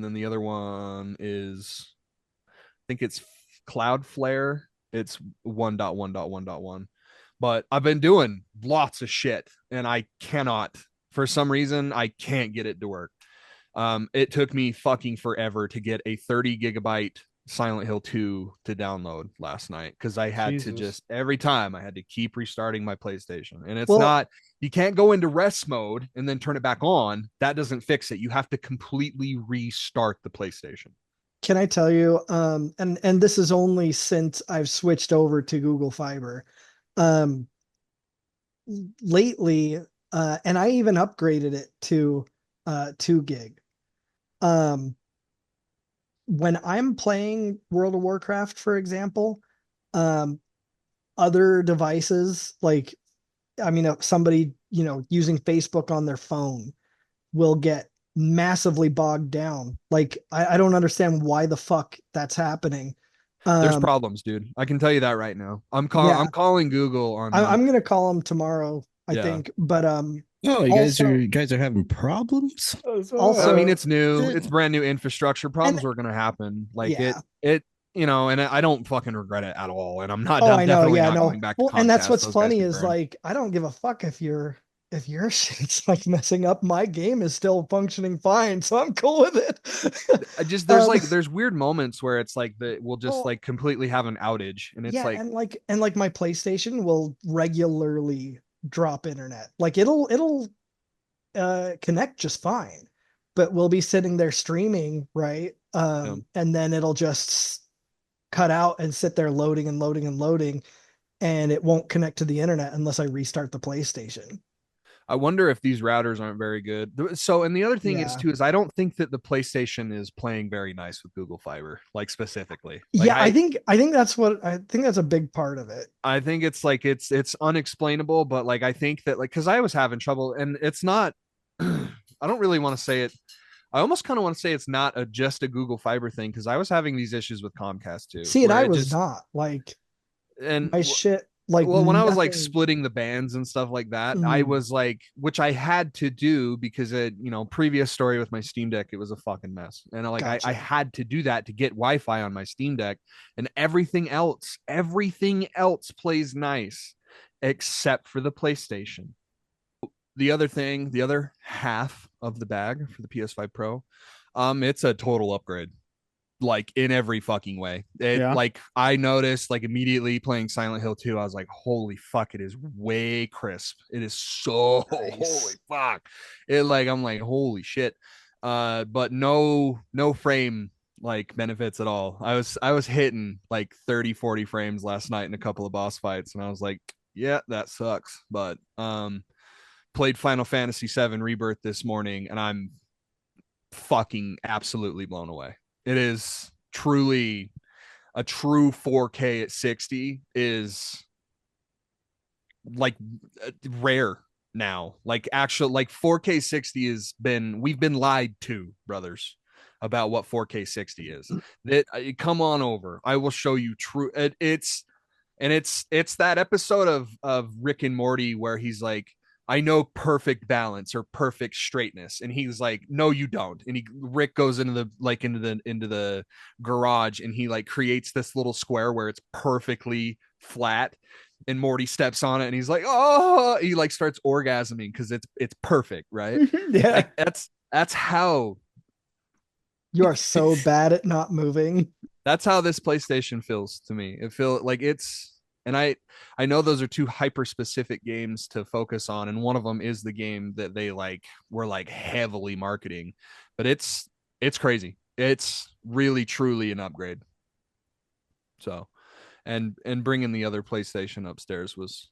then the other one is, I think it's Cloudflare. It's 1.1.1.1. But I've been doing lots of shit, and I cannot, for some reason, I can't get it to work. It took me fucking forever to get a 30 gigabyte Silent Hill 2 to download last night, because I had to just, every time I had to keep restarting my PlayStation. And it's not, you can't go into rest mode and then turn it back on. That doesn't fix it. You have to completely restart the PlayStation. Can I tell you, and this is only since I've switched over to Google Fiber. Lately, and I even upgraded it to 2 gig. when I'm playing World of Warcraft, for example, um, other devices, like, I mean, if somebody, using Facebook on their phone will get massively bogged down. Like, I don't understand why the fuck that's happening. There's Um, problems, dude. I can tell you that right now. yeah, I'm calling Google on I'm gonna call him tomorrow, I yeah. think. But Oh, also, you guys are having problems. I mean, also, it's new. It's brand new infrastructure. and Problems were going to happen. Like yeah. and I don't fucking regret it at all. And Oh, I'm I know. definitely Yeah, not no. going back to Well, and that's Comcast. what's Those guys funny can is burn. like I don't give a fuck if your shit's like messing up. My game is still functioning fine, so I'm cool with it. Um, There's weird moments where it's like we'll just well, like completely have an outage, and it's yeah, like and like my PlayStation will regularly drop internet. Like it'll connect just fine, but we'll be sitting there streaming, right? And then it'll just cut out and sit there loading and loading and loading, and it won't connect to the internet unless I restart the PlayStation. I wonder if these routers aren't very good. So, and the other thing is Yeah. too is I don't think that the PlayStation is playing very nice with Google Fiber, like specifically. Like Yeah, I think that's a big part of it. I think it's like it's unexplainable, but like I think that like because I was having trouble, and it's not. I don't really want to say it. I almost kind of want to say it's not just a Google Fiber thing because I was having these issues with Comcast too, See, and where I it was just not like and my shit like well when I was like nothing. splitting the bands and stuff like that, I Mm, was like, which I had to do because previous story with my Steam Deck, it was a fucking mess, and I gotcha. had to do that to get Wi-Fi on my Steam Deck, and everything else plays nice except for the PlayStation. The other half of the bag for the PS5 Pro, it's a total upgrade, like in every fucking way. It Yeah. like I noticed like immediately playing Silent Hill 2, I was like, holy fuck, it is way crisp. It is so holy Nice. fuck. I'm like, holy shit. But no frame like benefits at all. I was hitting like 30, 40 frames last night in a couple of boss fights, and I was like, yeah, that sucks. But played Final Fantasy 7 Rebirth this morning, and I'm fucking absolutely blown away. It is truly a true 4K at 60 is like rare now. Like actual like 4K 60 we've been lied to, brothers, about what 4K 60 is. That come on over. I will show you true it's that episode of Rick and Morty where he's like, I know perfect balance or perfect straightness, and he's like, no, you don't. And Rick goes into the garage, and he like creates this little square where it's perfectly flat, and Morty steps on it, and he's like, oh, he like starts orgasming because it's perfect, right? Yeah. Like that's how You are so bad at not moving. that's how this PlayStation feels to me. It feels like and I know those are two hyper specific games to focus on, and one of them is the game that they like were like heavily marketing, but it's crazy. It's really truly an upgrade. So, and bringing the other PlayStation upstairs was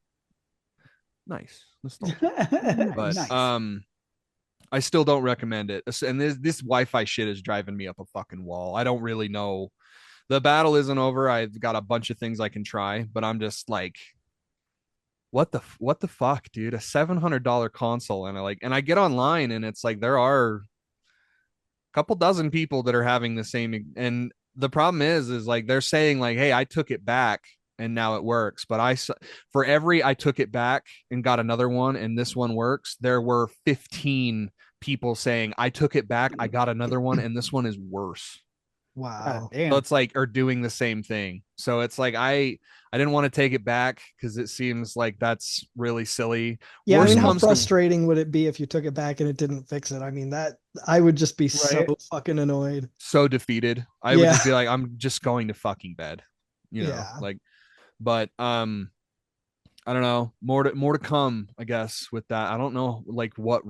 nice, nostalgic. But Nice. I still don't recommend it. And this Wi-Fi shit is driving me up a fucking wall. I don't really know. The battle isn't over. I've got a bunch of things I can try, but I'm just like, what the fuck, dude? A $700 console, and I get online, and it's like there are a couple dozen people that are having the same. And the problem is like they're saying like, hey, I took it back and now it works. But for every I took it back and got another one and this one works, there were 15 people saying I took it back, I got another one, and this one is worse. God Wow. So damn. it's like, are doing the same thing. So it's like I didn't want to take it back because it seems like that's really silly. Yeah, I mean, Worst how comes to frustrating would it be if you took it back and it didn't fix it? I mean, that I would just be so Right. fucking annoyed. so defeated. I would Yeah. just be like, I'm just going to fucking bed, Yeah. like. But I don't know. More to come, I guess, with that. I don't know like what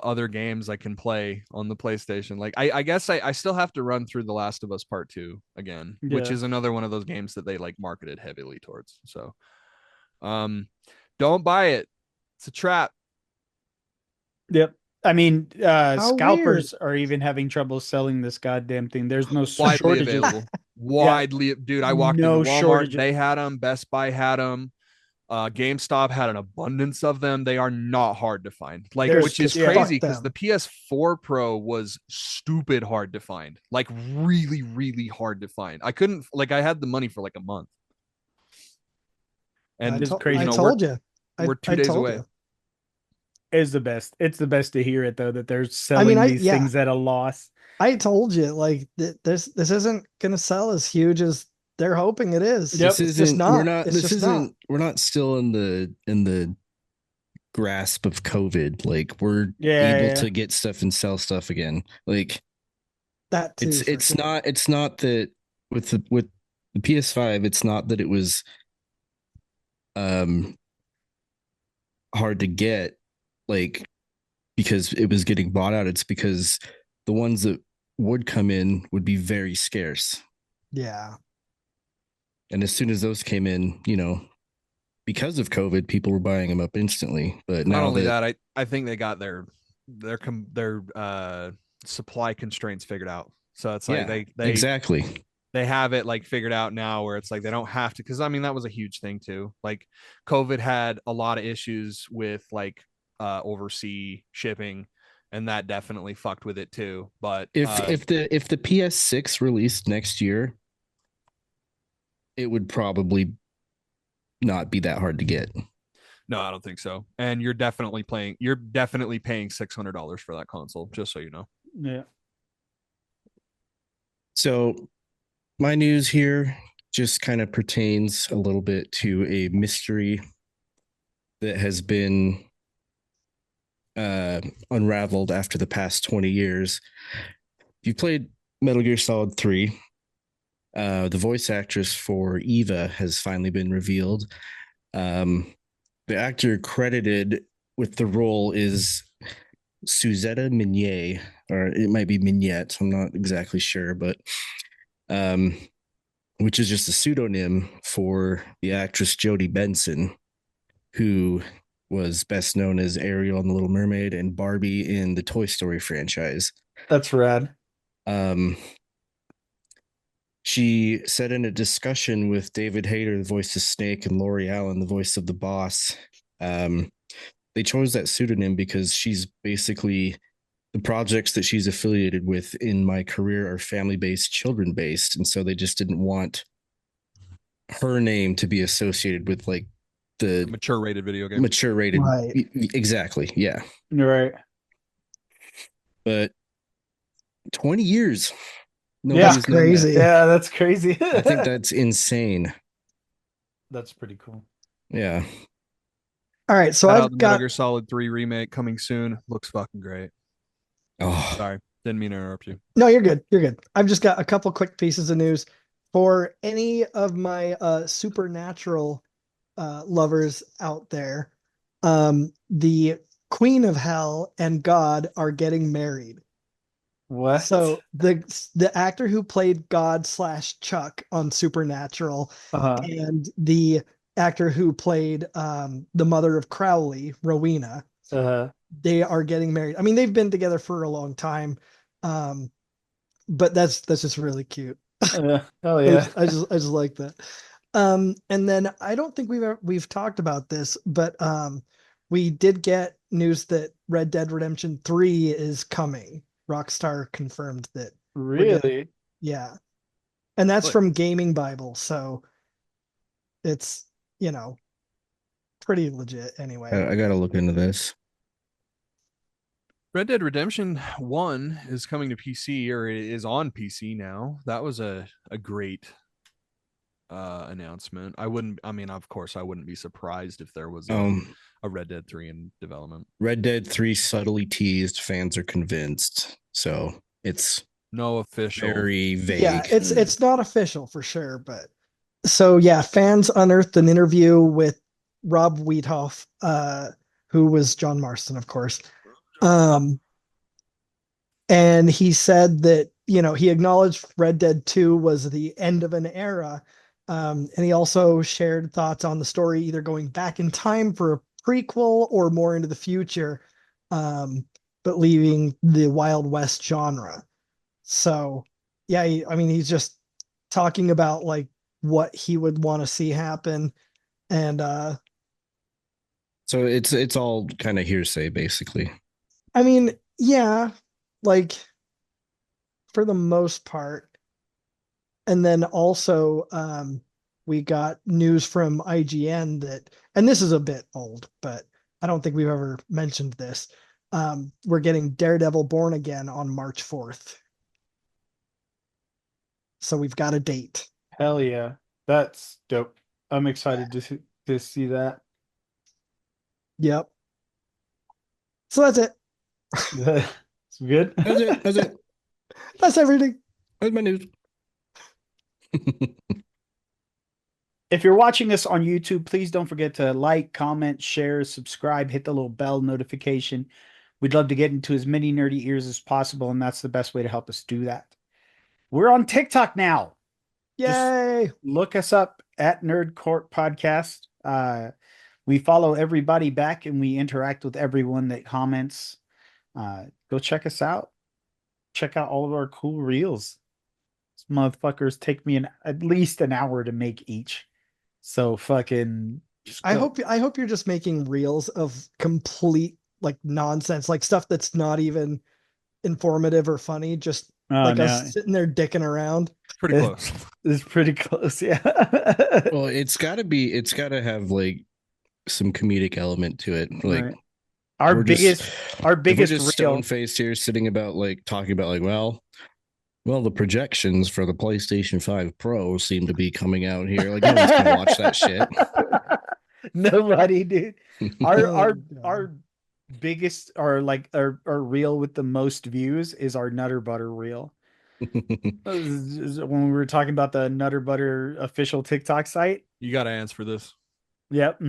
other games I can play on the PlayStation. Like I guess I still have to run through The Last of Us Part 2 again, which Yeah. is another one of those games that they like marketed heavily towards. So um don't buy it. It's a trap. Yep. I mean, How scalpers are even having trouble selling this goddamn thing. There's no Widely shortages. available. Widely, dude. I walked No into Walmart. shortages. They had them. Best Buy had them. GameStop had an abundance of them. They are not hard to find. Like, There's which is just- yeah. crazy Fuck because the them. PS4 Pro was stupid hard to find. Like, really, really hard to find. I couldn't. Like, I had the money for like a month. And It's crazy. I You know, told you. we're 2 I days told away. you. Is the best. It's the best to hear it though that they're I selling mean, these things at a loss. I told you, like this isn't gonna sell as huge as they're hoping it is. Yep. It's just not. We're not. It's This just isn't. not. We're not still in the grasp of COVID. Like we're able to get stuff and sell stuff again. Like That too. it's not that with the PS5. It's not that it was um hard to get, like because it was getting bought out. It's because the ones that would come in would be very scarce. Yeah. And as soon as those came in, because of COVID, people were buying them up instantly. But Not now only that, I think they got their supply constraints figured out. So it's like they exactly. they have it like figured out now where it's like they don't have to, because I mean that was a huge thing too. Like COVID had a lot of issues with like overseas shipping, and that definitely fucked with it too. But if the PS6 released next year, it would probably not be that hard to get. no, I don't think so. And you're definitely paying $600 for that console, just so you know. Yeah. So my news here just kind of pertains a little bit to a mystery that has been unraveled after the past 20 years. If you played Metal Gear Solid 3, the voice actress for Eva has finally been revealed. The actor credited with the role is Suzetta Minier, or it might be Mignette. I'm not exactly sure, but which is just a pseudonym for the actress Jodie Benson, who was best known as Ariel in The Little Mermaid and Barbie in the Toy Story franchise. That's rad. She said in a discussion with David Hayter, the voice of Snake, and Lori Allen, the voice of the boss, they chose that pseudonym because she's basically, the projects that she's affiliated with in my career are family-based, children-based, and so they just didn't want her name to be associated with like the mature rated video game. Mature rated, right? Exactly, yeah. Right. But 20 years. That's crazy. Yeah, that's crazy. I think that's insane. That's pretty cool. Yeah. All right, so Shout I've the got Metal Gear Solid 3 remake coming soon. Looks fucking great. Oh, Sorry, didn't mean to interrupt you. No, you're good. You're good. I've just got a couple quick pieces of news for any of my supernatural lovers out there. The Queen of Hell and God are getting married. What? So the actor who played God / Chuck on Supernatural and the actor who played the mother of Crowley, Rowena, they are getting married. I mean, they've been together for a long time, but that's just really cute. Hell yeah! I just like that. And then I don't think we've talked about this, but we did get news that Red Dead Redemption 3 is coming. Rockstar confirmed that. Really? Yeah. And that's from Gaming Bible, so it's, pretty legit anyway. I gotta look into this. Red Dead Redemption 1 is coming to PC, or it is on PC now. That was a great announcement. Of course, I wouldn't be surprised if there was a Red Dead 3 in development. Red Dead 3 subtly teased, fans are convinced. So it's no official. Very vague. Yeah, it's not official for sure, but so yeah, fans unearthed an interview with Rob Weedhoff, who was John Marston, of course. And he said that, he acknowledged Red Dead 2 was the end of an era. And he also shared thoughts on the story, either going back in time for a prequel or more into the future. but leaving the Wild West genre. So yeah, I mean, he's just talking about like what he would want to see happen. And So it's all kind of hearsay, basically. I mean, yeah, like for the most part. And then also we got news from IGN that, and this is a bit old, but I don't think we've ever mentioned this. We're getting Daredevil Born Again on March 4th. So we've got a date. Hell yeah. That's dope. I'm excited to see that. Yep. So that's it. It's good. That's it. That's it. That's everything. That's my news. If you're watching us on YouTube, please don't forget to like, comment, share, subscribe, hit the little bell notification. We'd love to get into as many nerdy ears as possible, and that's the best way to help us do that. We're on TikTok now. Yay. Just look us up at Nerd Court Podcast. We follow everybody back and we interact with everyone that comments. Go check us out. Check out all of our cool reels. These motherfuckers take me at least an hour to make each. So fucking I hope you're just making reels of complete like nonsense, like stuff that's not even informative or funny, just like us sitting there dicking around. Pretty close. It's pretty close, yeah. Well, it's gotta have like some comedic element to it. Like right. Our biggest reel, stone faced here sitting about like talking about like, well, the projections for the PlayStation 5 Pro seem to be coming out here. Like, no one's gonna watch that shit. Nobody, dude. Our biggest, or like our reel with the most views is our Nutter Butter reel. When we were talking about the Nutter Butter official TikTok site. You got to answer this. Yep.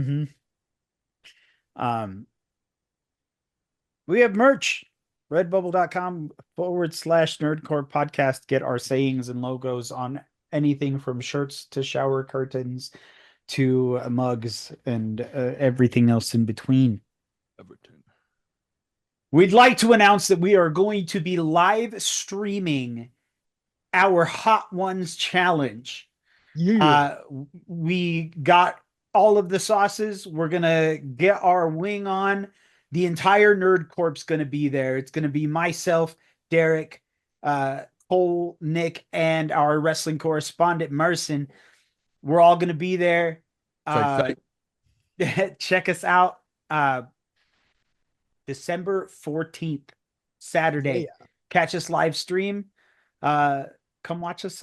We have merch. Redbubble.com/nerdcore podcast. Get our sayings and logos on anything from shirts to shower curtains to mugs and everything else in between. We'd like to announce that we are going to be live streaming our Hot Ones challenge. Yeah. We got all of the sauces. We're going to get our wing on. The entire Nerd Corp's going to be there. It's going to be myself, Derek, Cole, Nick, and our wrestling correspondent, Merson. We're all going to be there. Check us out. December 14th, Saturday. Yeah. Catch us live stream. Come watch us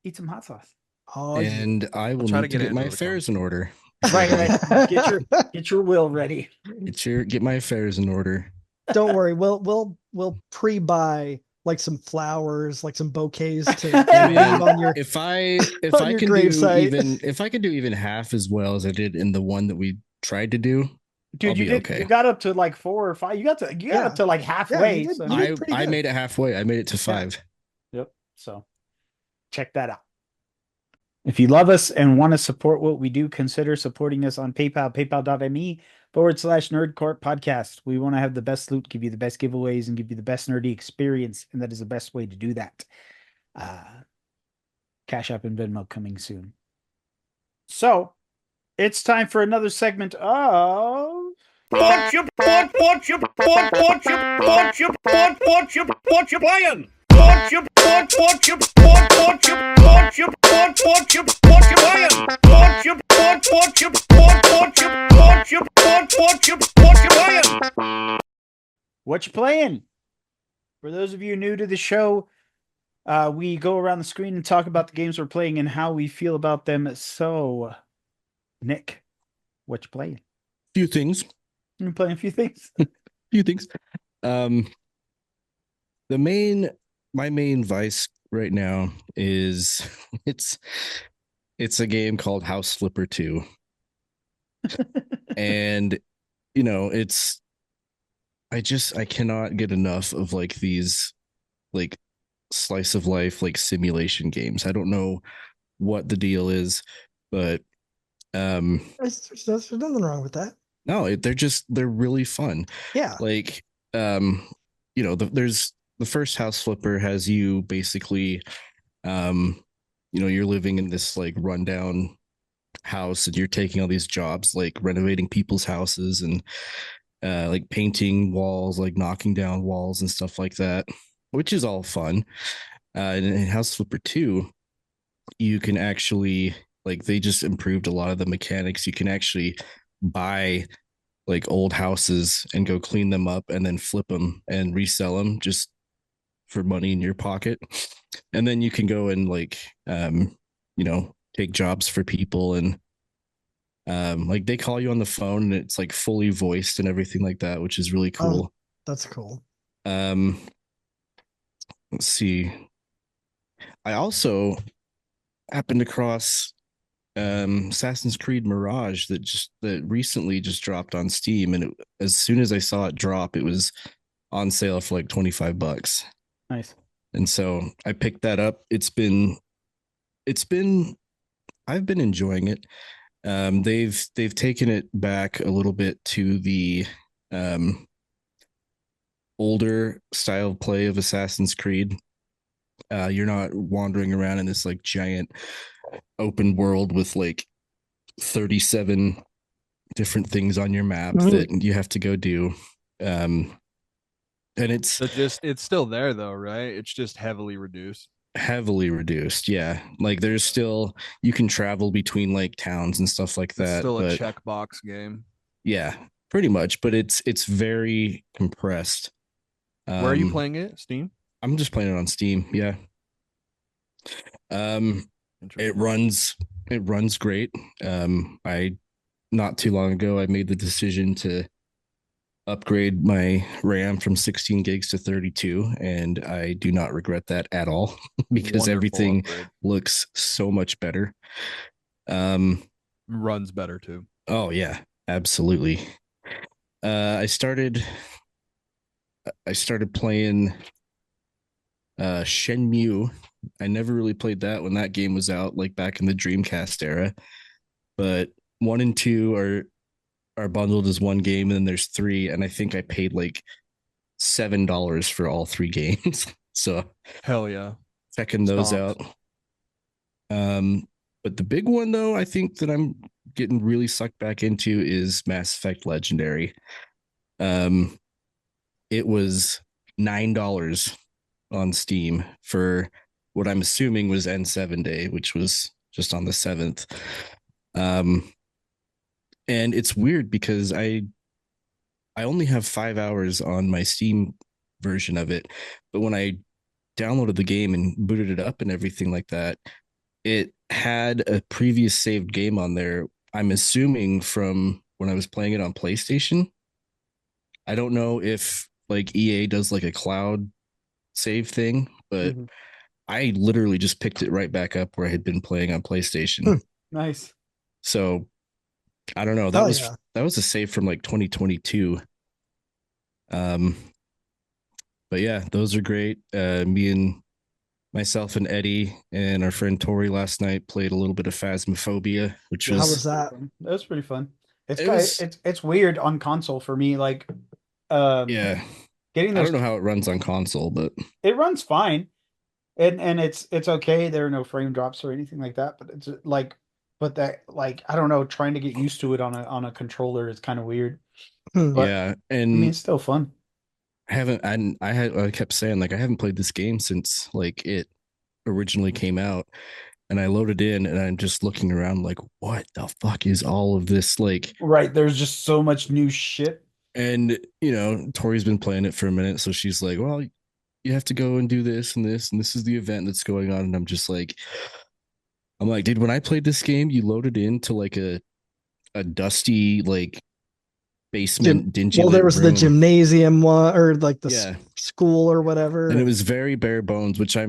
eat some hot sauce. Oh, and I will try to get my affairs in order. Right. Get your will ready. Get my affairs in order. Don't worry, we'll pre-buy like some flowers, like some bouquets to on your if I could do even half as well as I did in the one that we tried to do. Dude, you got up to like 4 or 5. You got up to like halfway. Yeah, I made it halfway. I made it to 5. Yep. So check that out. If you love us and want to support what we do, consider supporting us on PayPal, paypal.me/nerdcourt podcast. We want to have the best loot, give you the best giveaways, and give you the best nerdy experience. And that is the best way to do that. Cash App and Venmo coming soon. So it's time for another segment of Whatcha Playin? Whatcha Playin? Whatcha Playin? For those of you new to the show, we go around the screen and talk about the games we're playing and how we feel about them. So, Nick, what you playing? Few things. I'm playing a few things. Few things. My main vice right now is it's a game called House Flipper 2. And I cannot get enough of like these like slice of life like simulation games. I don't know what the deal is, but there's nothing wrong with that. No, they're really fun. Yeah. Like there's the first house flipper has you basically, um, you're living in this like rundown house and you're taking all these jobs like renovating people's houses and like painting walls, like knocking down walls and stuff like that, which is all fun. And in House Flipper 2, you can actually like they just improved a lot of the mechanics. You can actually buy like old houses and go clean them up and then flip them and resell them just for money in your pocket. And then you can go and like take jobs for people and like they call you on the phone and it's like fully voiced and everything like that, which is really Oh, cool. that's cool. Um let's see. I also happened across Assassin's Creed Mirage that recently just dropped on Steam, and as soon as I saw it drop, it was on sale for like $25. Nice. And so I picked that up. It's been I've been enjoying it. They've taken it back a little bit to the um older style of play of Assassin's Creed. You're not wandering around in this like giant open world with like 37 different things on your map that you have to go do. Um, and it's It's still there though, right? It's just heavily reduced. heavily reduced. Yeah. Like there's still, you can travel between like towns and stuff like It's that. still a But checkbox game. yeah, pretty much. But it's very compressed. Where are you playing it? Steam? I'm just playing it on Steam. Yeah. Um, it runs it runs great. I not too long ago I made the decision to upgrade my RAM from 16 gigs to 32, and I do not regret that at all because Wonderful everything upgrade. looks so much better. Um, Runs better too. oh yeah, absolutely. I started playing Shenmue. I never really played that when that game was out, like back in the Dreamcast era. But one and two are bundled as one game, and then there's three, and I think I paid like $7 for all three games. So Hell yeah. checking those Stomps. out. But the big one though, I think that I'm getting really sucked back into is Mass Effect Legendary. Um, it was $9 on Steam for what I'm assuming was N7 day, which was just on the 7th. And it's weird because I only have 5 hours on my Steam version of it, but when I downloaded the game and booted it up and everything like that, it had a previous saved game on there. I'm assuming from when I was playing it on PlayStation. I don't know if like EA does like a cloud save thing, but I literally just picked it right back up where I had been playing on PlayStation. Nice. So I don't know. Oh yeah. That was a save from like 2022. Um, but yeah, those are great. Me and myself and Eddie and our friend Tori last night played a little bit of Phasmophobia, which Yeah, How was was that? That was pretty fun. It's it kind was it's weird on console for me. Like, yeah. getting I those. don't know how it runs on console, but It runs fine, and it's okay. There are no frame drops or anything like that. But it's like, but that like I don't know. Trying to get used to it on a controller is kind of weird. Hmm. But yeah, I mean, and it's still fun. I kept saying like I haven't played this game since like it originally came out, and I loaded in and I'm just looking around like what the fuck is all of this like. Right. There's just so much new shit. And Tori's been playing it for a minute, so she's like, well, you have to go and do this and this and this is the event that's going on, and I'm like, dude, when I played this game, you loaded into like a dusty like basement dingy Well, there lit was the room. gymnasium one or like the Yeah, school or whatever. and it was very bare bones, which I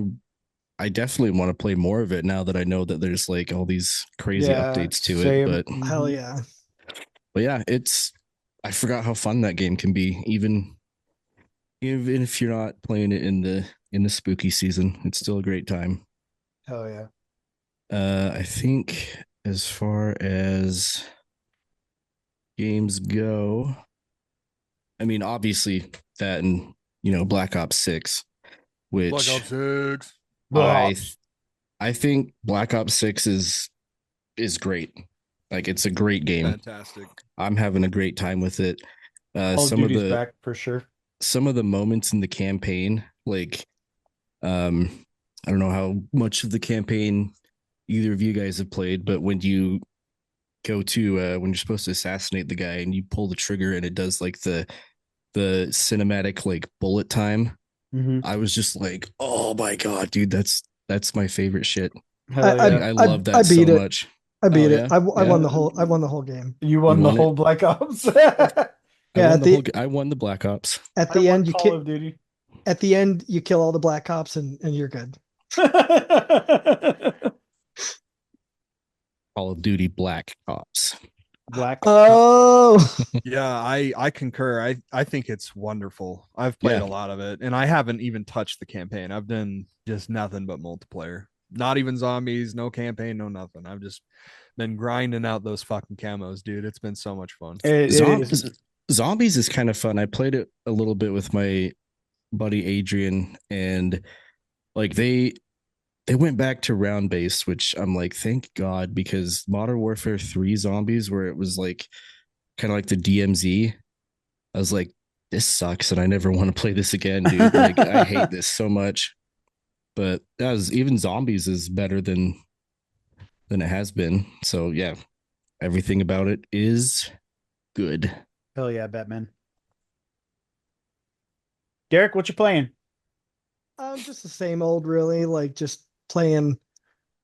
definitely want to play more of it now that I know that there's like all these crazy Yeah. updates to it. Same. Hell Mhm. yeah. But yeah, I forgot how fun that game can be, even if you're not playing it in the spooky season. It's still a great time. Hell yeah. I think as far as games go, I mean, obviously that and Black Ops 6, which Black Ops 6. I think Black Ops 6 is great. Like it's a great game. Fantastic. I'm having a great time with it. Call of Duty's back for sure. Some of the moments in the campaign, like I don't know how much of the campaign either of you guys have played, but when you go to when you're supposed to assassinate the guy and you pull the trigger and it does like the cinematic like bullet time, I was just like, oh my god, dude, that's my favorite shit. Hell yeah. I love that I so beat it. much. I beat Oh, it. yeah? I won the whole game. You won You the won whole it? Black Ops. I won the Black Ops. At I the won end, Call of Duty. at the end, you kill all the Black Ops and you're good. Call of Duty Black Ops. Black. Oh, Yeah, I concur. I think it's wonderful. I've played Yeah. a lot of it, and I haven't even touched the campaign. I've done just nothing but multiplayer. Not even zombies, no campaign, no nothing. I've just been grinding out those fucking camos, dude. It's been so much fun. It is. Zombies is kind of fun. I played it a little bit with my buddy Adrian, and like they went back to round based, which I'm like, thank God, because Modern Warfare 3 zombies, where it was like kind of like the DMZ, I was like, this sucks, and I never want to play this again, dude. Like, I hate this so much. But even zombies is better than it has been. So yeah, everything about it is good. Hell yeah, Batman. Derek, what you playing? just the same old, really. Like just playing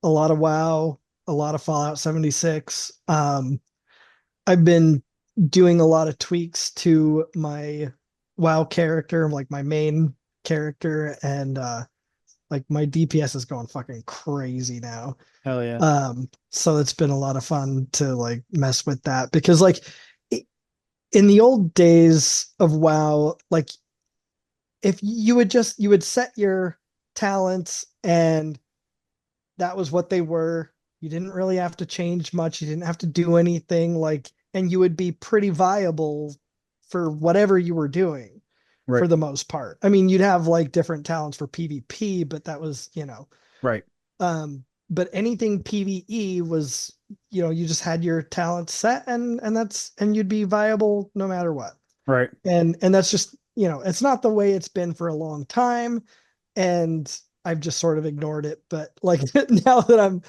a lot of WoW, a lot of Fallout 76. I've been doing a lot of tweaks to my WoW character, like my main character, and like my DPS is going fucking crazy now. Hell yeah. So it's been a lot of fun to like mess with that because like in the old days of WoW, like if you would set your talents and that was what they were. You didn't really have to change much. You didn't have to do anything like, and you would be pretty viable for whatever you were doing Right. for the most part. I mean, you'd have like different talents for PvP, but that was, Right. But anything PvE was, you just had your talent set and you'd be viable no matter what. Right. And that's just, it's not the way it's been for a long time. And I've just sort of ignored it. But like now that I'm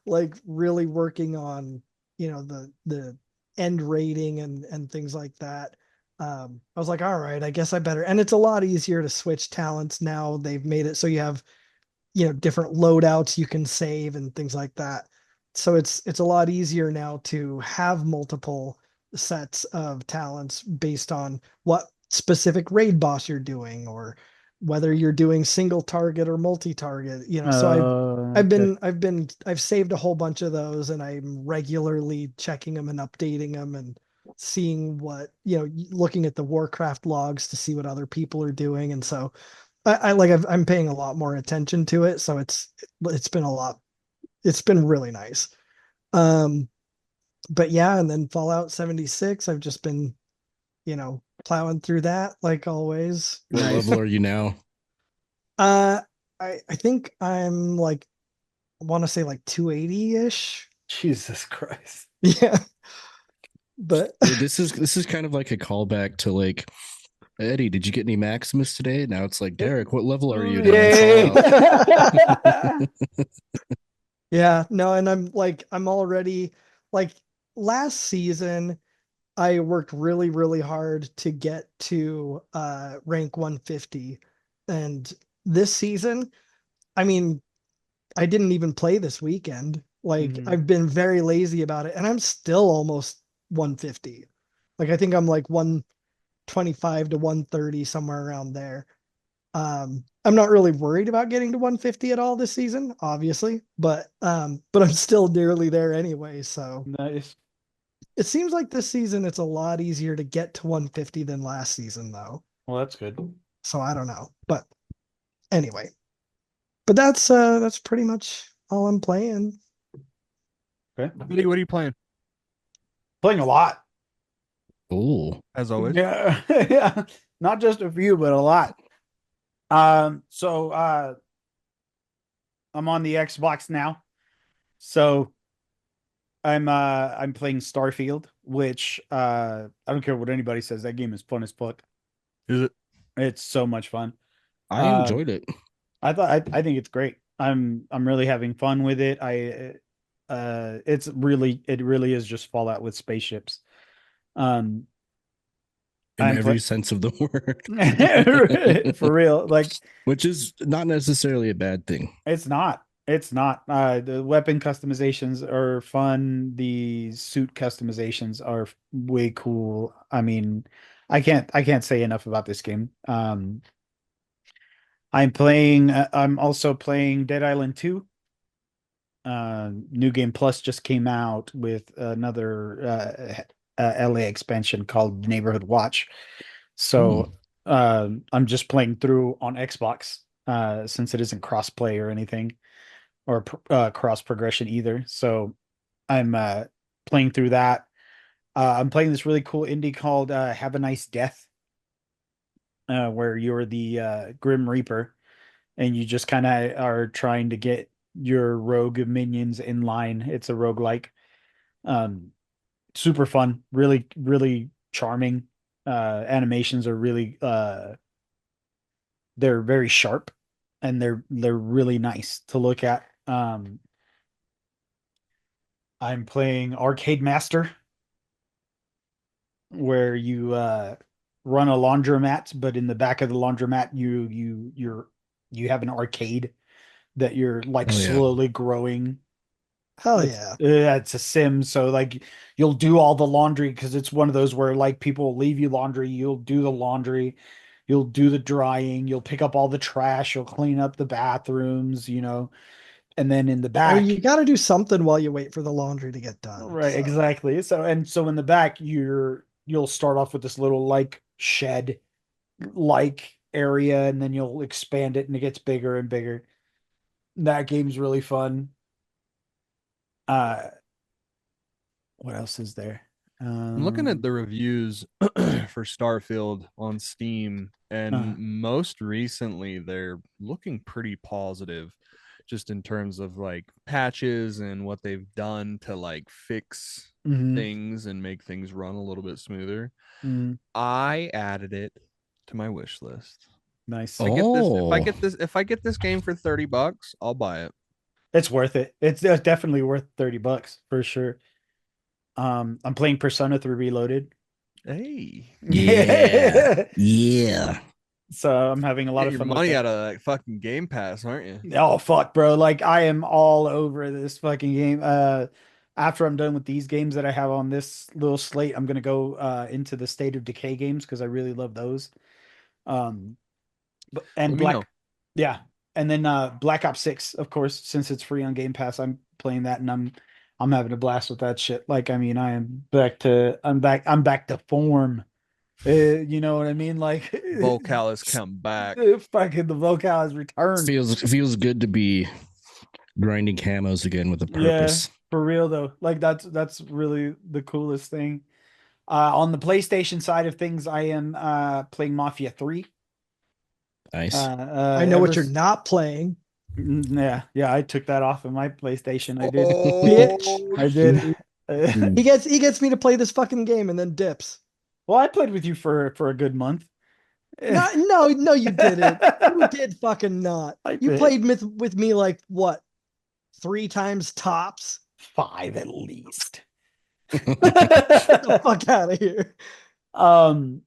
like really working on, the end rating and things like that. I was like, all right, I guess I better. And it's a lot easier to switch talents now. They've made it so you have, different loadouts you can save and things like that. So it's a lot easier now to have multiple sets of talents based on what specific raid boss you're doing or whether you're doing single target or multi-target, so I've saved a whole bunch of those and I'm regularly checking them and updating them and seeing what, looking at the Warcraft logs to see what other people are doing. And so I'm paying a lot more attention to it. So it's been really nice. But yeah, and then Fallout 76, I've just been, plowing through that like always. What level are you now? I think I'm like, I want to say like 280-ish. Jesus Christ. Yeah. But Dude, this is kind of like a callback to like, Eddie, did you get any Maximus today? Now it's like, Derek, what level are you now? Yay. yeah, no, and I'm already like last season I worked really, really hard to get to rank 150. And this season, I mean, I didn't even play this weekend. Like I've been very lazy about it and I'm still almost 150. Like I think I'm like 125 to 130, somewhere around there. I'm not really worried about getting to 150 at all this season, obviously, but I'm still nearly there anyway. So Nice. it seems like this season it's a lot easier to get to 150 than last season, though. Well, that's good. So I don't know, but anyway. But that's pretty much all I'm playing. Okay. What are you playing? Playing a lot. Oh, as always. Yeah, yeah, not just a few, but a lot. So I'm on the Xbox now. So I'm playing Starfield, which I don't care what anybody says, that game is fun as fuck. Is it? It's so much fun. I enjoyed it. I think it's great. I'm really having fun with it. It really is just Fallout with spaceships. Um In I'm every sense of the word. for real. Like Which is not necessarily a bad thing. it's not. It's not. The weapon customizations are fun. The suit customizations are way cool. I mean, I can't say enough about this game. I'm also playing Dead Island 2. New Game Plus just came out with another LA expansion called Neighborhood Watch. So I'm just playing through on Xbox since it isn't cross play or anything or cross progression either. So I'm playing through that. I'm playing this really cool indie called Have a Nice Death, where you're the Grim Reaper and you just kind of are trying to get your rogue minions in line. It's a roguelike. Um, Super fun, really, really charming. Animations are really they're very sharp and they're really nice to look at. I'm playing Arcade Master, where you run a laundromat, but in the back of the laundromat you have an arcade that you're like Oh, yeah. slowly growing. Hell It's, yeah. it's a sim, so like you'll do all the laundry because it's one of those where like people leave you laundry, you'll do the laundry, you'll do the drying, you'll pick up all the trash, you'll clean up the bathrooms, and then in the I mean, back, you got to do something while you wait for the laundry to get done. right, So. exactly. So in the back, you'll start off with this little like shed like area, and then you'll expand it, and it gets bigger and bigger. That game's really fun. Uh, what else is there? I'm looking at the reviews for Starfield on Steam, and most recently they're looking pretty positive, just in terms of like patches and what they've done to like fix things and make things run a little bit smoother. I added it to my wish list. Nice. If I get this game for $30, I'll buy it. It's worth it. It's definitely worth $30 for sure. I'm playing Persona 3 Reloaded. Hey, Yeah. Yeah. So I'm having a lot of your fun money with out of that fucking Game Pass, aren't you? Oh fuck, bro. Like I am all over this fucking game. After I'm done with these games that I have on this little slate, I'm gonna go into the State of Decay games because I really love those. Um and Let me know. Yeah. And then Black Ops 6, of course, since it's free on Game Pass, I'm playing that and I'm having a blast with that shit. Like I mean, I'm back to form. You know what I mean? Like Vocal has come back. fucking the vocal has returned. Feels good to be grinding camos again with a Yeah, purpose. for real though. Like that's really the coolest thing. On the PlayStation side of things, I am playing Mafia 3. Nice. I know what you're not playing. Yeah, I took that off of my PlayStation. I did. Bitch. I did. He gets me to play this fucking game and then dips. Well, I played with you for a good month. No, you didn't. You did fucking not. You played with me like what? 3 times tops? 5 at least. Get the fuck out of here. I'm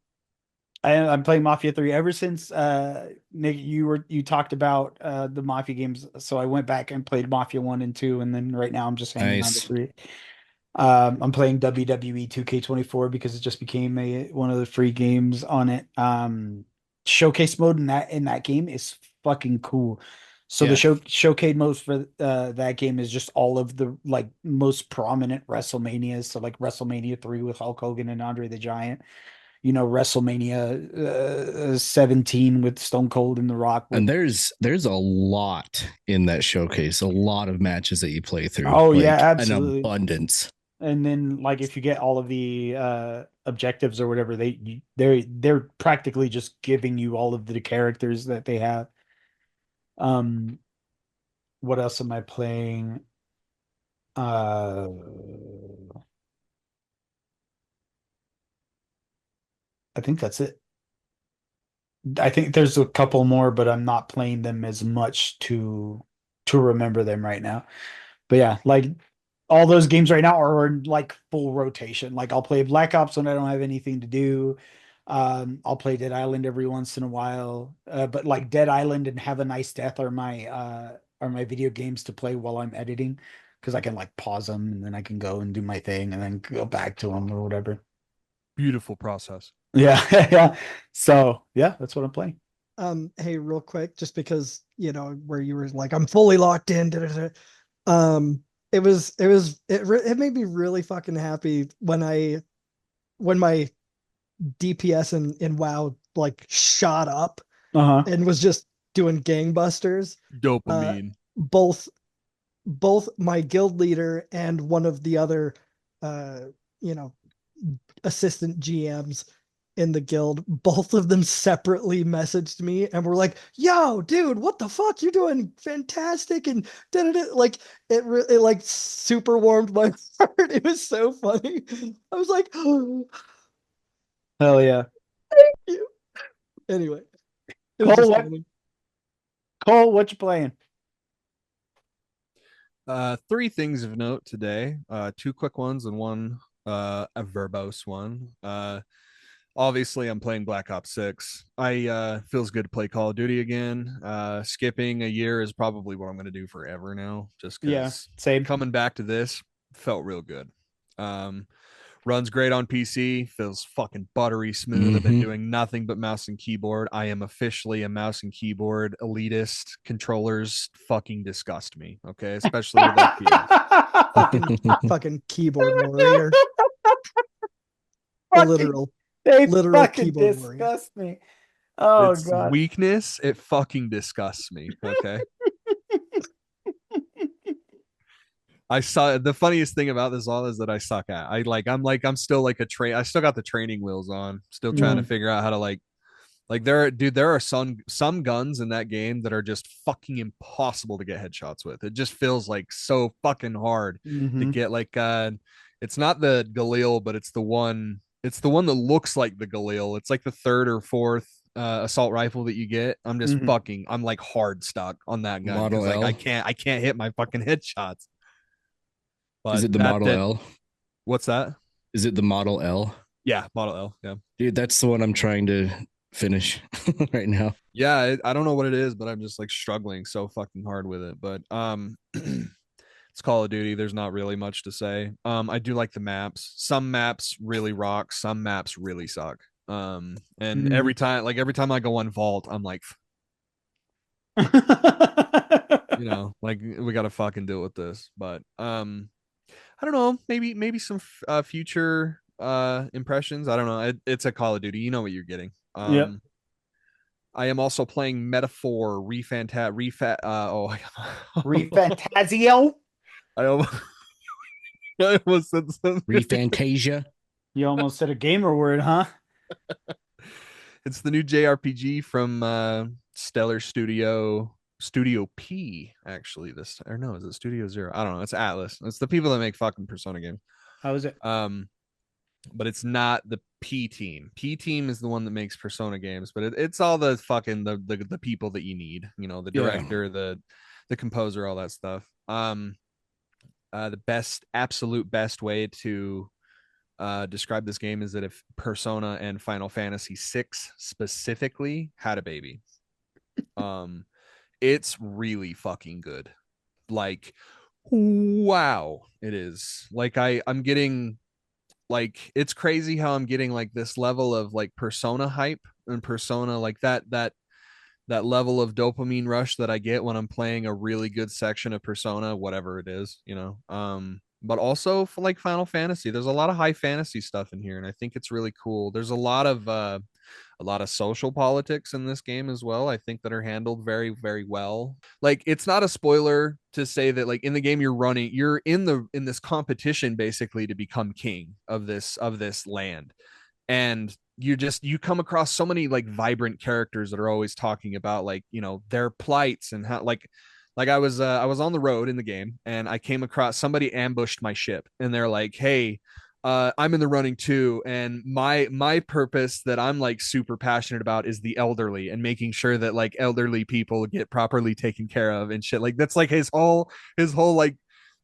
playing Mafia 3 ever since Nick, you talked about the Mafia games, so I went back and played Mafia 1 and 2, and then right now I'm just hanging on to 3. I'm playing WWE 2K24 because it just became one of the free games on it. Showcase mode in that game is fucking cool. So the showcase mode for that game is just all of the like most prominent WrestleManias. So like WrestleMania 3 with Hulk Hogan and Andre the Giant. WrestleMania 17 with Stone Cold and The Rock. And there's a lot in that showcase, a lot of matches that you play through. Oh, yeah, absolutely. An abundance. And then like if you get all of the objectives or whatever, they're practically just giving you all of the characters that they have. Um, what else am I playing? Uh, I think that's it. I think there's a couple more, but I'm not playing them as much to remember them right now. But yeah, like all those games right now are in like full rotation. Like I'll play Black Ops when I don't have anything to do. I'll play Dead Island every once in a while. But like Dead Island and Have a Nice Death are my video games to play while I'm editing because I can like pause them and then I can go and do my thing and then go back to them or whatever. Beautiful process. Yeah, yeah. So yeah, that's what I'm playing. Hey, real quick, just because where you were like, I'm fully locked in. Da, da, da. It made me really fucking happy when my DPS in WoW like shot up Uh-huh. and was just doing gangbusters. Dopamine. Both my guild leader and one of the other uh you know assistant GMs in the guild, both of them separately messaged me and were like, yo dude, what the fuck, you're doing fantastic, and da-da-da. Like it like super warmed my heart. It was so funny. I was like, oh, Hell yeah. thank you. Anyway, it was Cole, just what funny. Cole, what you playing? Three things of note today. Two quick ones and one a verbose one. Obviously I'm playing Black Ops 6. I feels good to play Call of Duty again. Skipping a year is probably what I'm going to do forever now, just Yeah, because same. coming back to this felt real good. Runs great on PC, feels fucking buttery smooth. I've been doing nothing but mouse and keyboard. I am officially a mouse and keyboard elitist. Controllers fucking disgust me, okay? Especially with FPS. Fucking keyboard warrior. The Fucking, they literal fucking keyboard warrior. disgust me. Oh It's god. weakness. It fucking disgusts me, okay? I saw the funniest thing about this all is that I suck at. I'm still like I still got the training wheels on. Still trying to figure out how to like there are some guns in that game that are just fucking impossible to get headshots with. It just feels like so fucking hard to get like it's not the Galil, but it's the one that looks like the Galil. It's like the third or fourth assault rifle that you get. I'm like hard stuck on that gun Model because like L. I can't hit my fucking headshots. But Is it the Model L? What's that? Is it the Model L? Yeah, Model L. Yeah. Dude, that's the one I'm trying to finish right now. Yeah, I don't know what it is, but I'm just like struggling so fucking hard with it. But it's Call of Duty. There's not really much to say. I do like the maps. Some maps really rock. Some maps really suck. And every time I go on Vault, I'm like, like we got to fucking deal with this. But I don't know. Maybe some future impressions. I don't know. It's a Call of Duty. You know what you're getting. Yep. I am also playing Metaphor Refantazio. I almost, I almost said something. Refantasia. You almost said a gamer word, huh? It's the new JRPG from Stellar Studio P, actually. This, or no, is it Studio Zero? I don't know. It's Atlas. It's the people that make fucking Persona games. How is it? But it's not the P team. P team is the one that makes Persona games, but it's all the fucking the people that you need. The director, the composer, all that stuff. The absolute best way to describe this game is that if Persona and Final Fantasy VI specifically had a baby, it's really fucking good. Like, wow, it is. Like I'm getting, like, it's crazy how I'm getting like this level of like Persona hype and Persona, like that level of dopamine rush that I get when I'm playing a really good section of Persona, whatever it is. But also for like Final Fantasy, there's a lot of high fantasy stuff in here, and I think it's really cool. There's a lot of a lot of social politics in this game as well. I think that are handled very, very well. Like, it's not a spoiler to say that like in the game you're in this competition basically to become king of this land, and you come across so many like vibrant characters that are always talking about like, you know, their plights and how like I was on the road in the game and I came across somebody ambushed my ship and they're like, hey, I'm in the running too, and my purpose that I'm like super passionate about is the elderly and making sure that like elderly people get properly taken care of and shit. Like that's like his whole like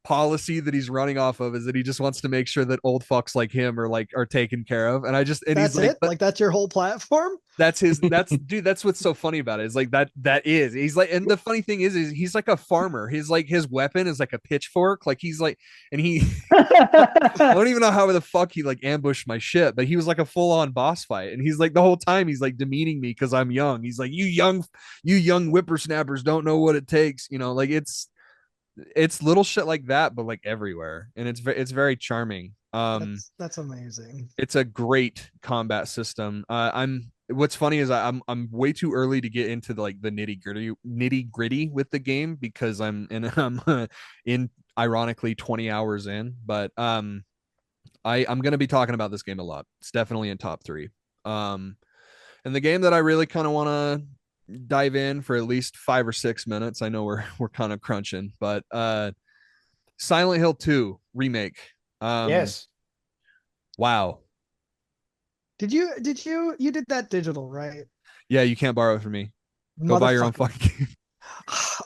policy that he's running off of, is that he just wants to make sure that old fucks like him are taken care of. And That's he's like, it. Like that's your whole platform. that's dude, that's what's so funny about it, is like that is he's like, and the funny thing is he's like a farmer. His weapon is like a pitchfork. Like he's like, and he I don't even know how the fuck he like ambushed my ship, but he was like a full-on boss fight. And he's like, the whole time he's like demeaning me because I'm young. He's like, you young whippersnappers don't know what it takes, you know. Like it's little shit like that, but like everywhere, and it's very charming. That's amazing. It's a great combat system. I'm What's funny is I'm way too early to get into the like the nitty gritty with the game, because I'm in ironically 20 hours in, but I'm gonna be talking about this game a lot. It's definitely in top three. And the game that I really kind of want to dive in for at least 5 or 6 minutes. I know we're kind of crunching, but Silent Hill 2 remake. Yes. Wow. Did you did that digital, right? Yeah, you can't borrow it from me. Go buy your own Motherfucker. fucking game.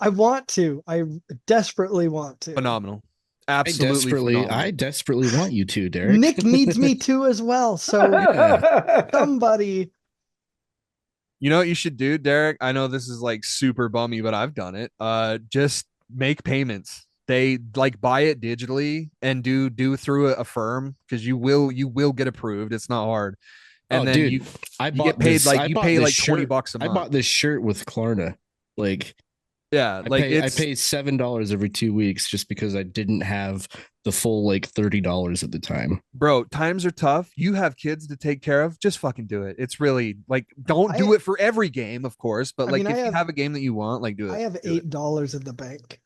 I want to. I desperately want to. Phenomenal. Absolutely I phenomenal. desperately want you to, Derek. Nick needs me to as well. So somebody. You know what you should do, Derek? I know this is like super bummy, but I've done it. Just make payments. They like buy it digitally and do through a firm, because you will get approved. It's not hard. And then dude, you I you bought get paid this, like I you bought pay this like shirt. $20 a month. I bought this shirt with Klarna. Like, yeah, like I pay $7 every 2 weeks just because I didn't have the full like $30 at the time. Bro, times are tough. You have kids to take care of. Just fucking do it. It's really like, don't do it for every game, of course, but like if you have a game that you want, like do it. I have $8 in the bank.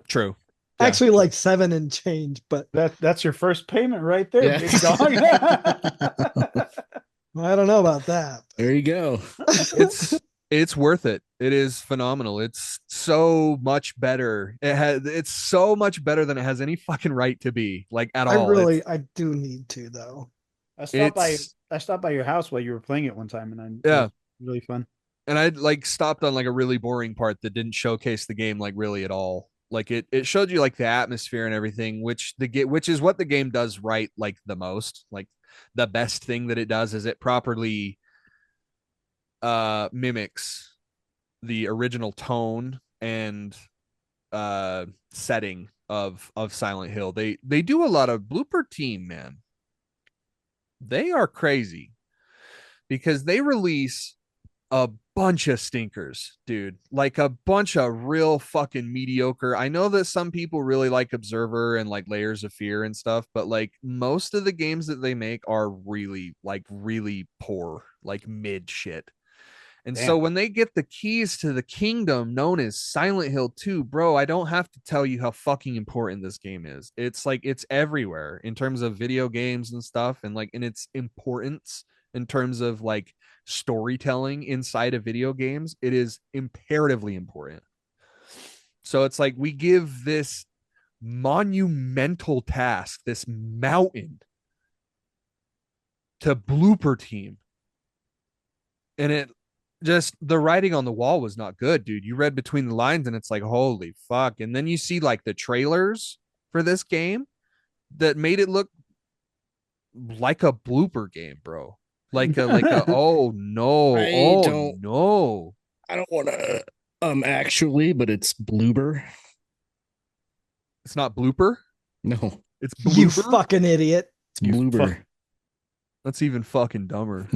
True. Yeah. Actually, like 7 and change, but that's your first payment right there, Yeah. big dog. I don't know about that. There you go. It's worth it. It is phenomenal. It's so much better. It's so much better than it has any fucking right to be, like at all. I do need to though. I stopped by your house while you were playing it one time, and it was really fun. And I like stopped on like a really boring part that didn't showcase the game like really at all. Like it showed you like the atmosphere and everything, which is what the game does right, like the most. Like the best thing that it does is it properly mimics the original tone and setting of Silent Hill. They do a lot of blooper team, man. They are crazy because they release a bunch of stinkers, dude. Like a bunch of real fucking mediocre. I know that some people really like Observer and like Layers of Fear and stuff, but like most of the games that they make are really poor, like mid shit. And so when they get the keys to the kingdom known as Silent Hill 2, bro, I don't have to tell you how fucking important this game is. It's like it's everywhere in terms of video games and stuff, and like in its importance in terms of like storytelling inside of video games. It is imperatively important. So it's like we give this monumental task, this mountain, to Blooper Team. And it just, the writing on the wall was not good, dude. You read between the lines and it's like, holy fuck. And then you see like the trailers for this game that made it look like a blooper game, bro. Like a oh no. No. I don't want to actually, but it's bloober. It's not blooper? No. It's blooper? You fucking idiot. It's bloober. That's even fucking dumber.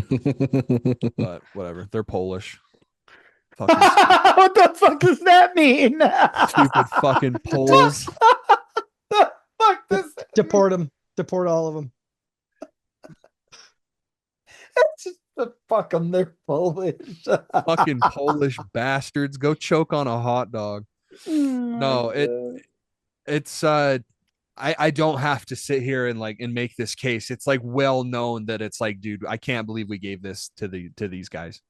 But whatever. They're Polish. Fucking what the fuck does that mean? stupid fucking Poles. The fuck does that Deport them. Deport all of them. It Fuck them, they're Polish. Fucking Polish bastards. Go choke on a hot dog. No, it's I don't have to sit here and make this case. It's like well known that it's like, dude, I can't believe we gave this to these guys.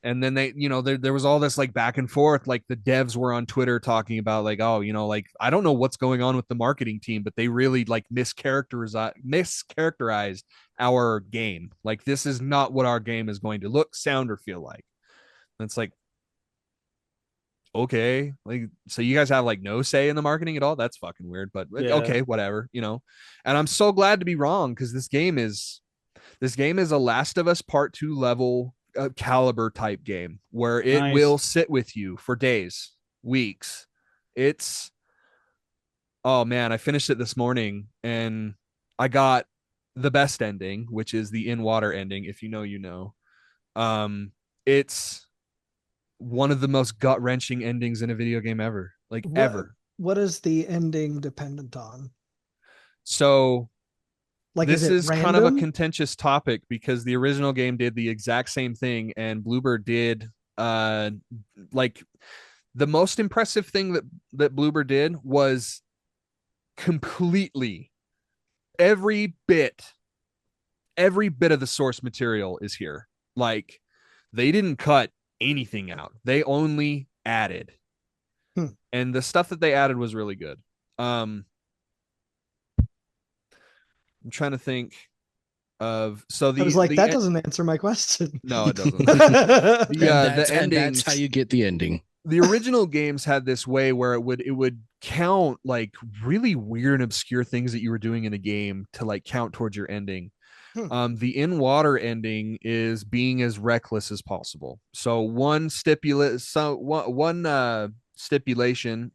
And then they, there was all this like back and forth. Like the devs were on Twitter talking about like, oh, like I don't know what's going on with the marketing team, but they really like mischaracterized our game. Like this is not what our game is going to look, sound, or feel like. And it's like, okay, like so you guys have like no say in the marketing at all? That's fucking weird, but Yeah. okay, whatever, And I'm so glad to be wrong because this game is a Last of Us Part 2 level caliber type game where it Nice. will sit with you for days, weeks. It's oh man, I finished it this morning and I got the best ending, which is the in water ending. If you know, you know. It's one of the most gut-wrenching endings in a video game ever, ever. What is the ending dependent on? So Like, this is random? kind of a contentious topic because the original game did the exact same thing and Bloober did like the most impressive thing that Bloober did was completely every bit of the source material is here. Like they didn't cut anything out. They only added. And the stuff that they added was really good. I'm trying to think of I was like, that doesn't answer my question. No, it doesn't. The ending. And that's how you get the ending. The original games had this way where it would count like really weird and obscure things that you were doing in a game to like count towards your ending. The in water ending is being as reckless as possible. So one stipulation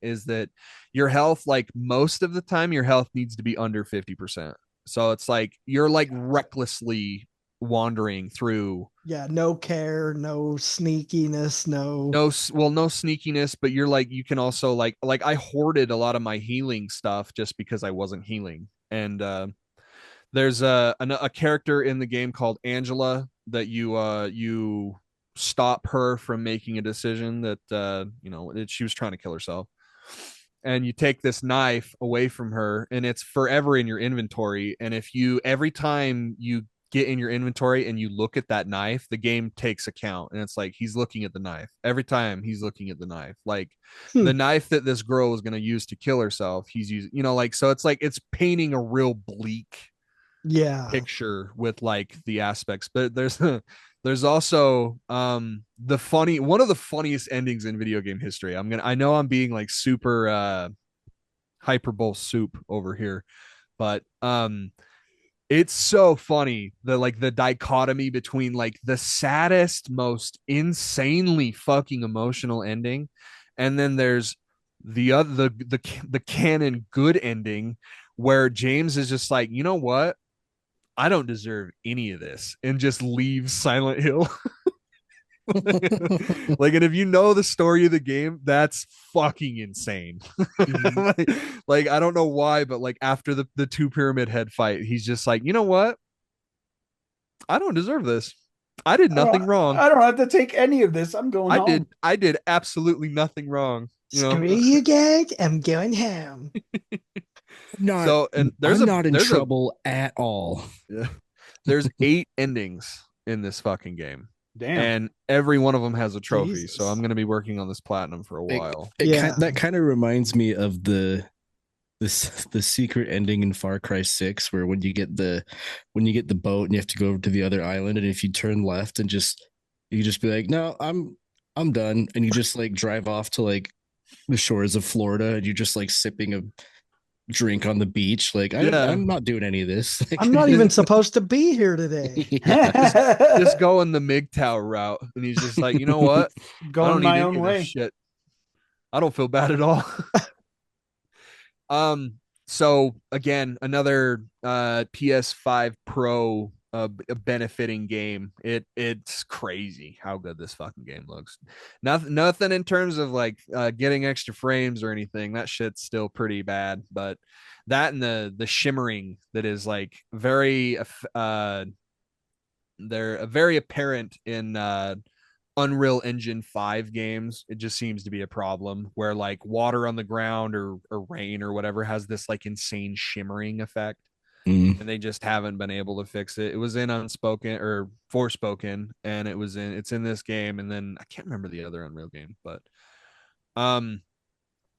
is that your health, like most of the time, your health needs to be under 50%. So it's like you're like recklessly wandering through. Yeah, no care, no sneakiness, no sneakiness, but you're like you can also like I hoarded a lot of my healing stuff just because I wasn't healing. And there's a character in the game called Angela that you stop her from making a decision that she was trying to kill herself. And you take this knife away from her and it's forever in your inventory. And if you every time you get in your inventory and you look at that knife, the game takes account and it's like he's looking at the knife every time he's looking at the knife. Like the knife that this girl was going to use to kill herself, he's using, so it's like it's painting a real bleak picture with like the aspects. But there's also one of the funniest endings in video game history. I know I'm being like super hyperbole soup over here, but it's so funny the dichotomy between like the saddest, most insanely fucking emotional ending, and then there's the canon good ending where James is just like, you know what? I don't deserve any of this, and just leaves Silent Hill. Like, and if you know the story of the game, that's fucking insane. like I don't know why, but like after the two Pyramid Head fight, he's just like, you know what? I don't deserve this. I did nothing wrong. I don't have to take any of this. I'm going home. I did absolutely nothing wrong. Screw you guys, I'm going home. I'm not in trouble at all. Yeah. There's 8 endings in this fucking game. Damn. And every one of them has a trophy. Jesus. So I'm going to be working on this platinum for a while. That kind of reminds me of the secret ending in Far Cry 6, where when you get the boat and you have to go over to the other island, and if you turn left and you just be like, no, I'm done, and you just like drive off to like the shores of Florida, and you're just like sipping a drink on the beach. Like I'm not doing any of this. Like, I'm not even supposed to be here today. Just going the MGTOW route, and he's just like, you know what? Going my own way. Shit. I don't feel bad at all. So again, another PS5 Pro benefiting game. It's crazy how good this fucking game looks. Nothing in terms of like getting extra frames or anything. That shit's still pretty bad, but that and the shimmering that is like very They're very apparent in Unreal Engine 5 games. It just seems to be a problem where like water on the ground or rain or whatever has this like insane shimmering effect. Mm. And they just haven't been able to fix it. It was in Unspoken or Forspoken, and it's in this game, and then I can't remember the other Unreal game, but um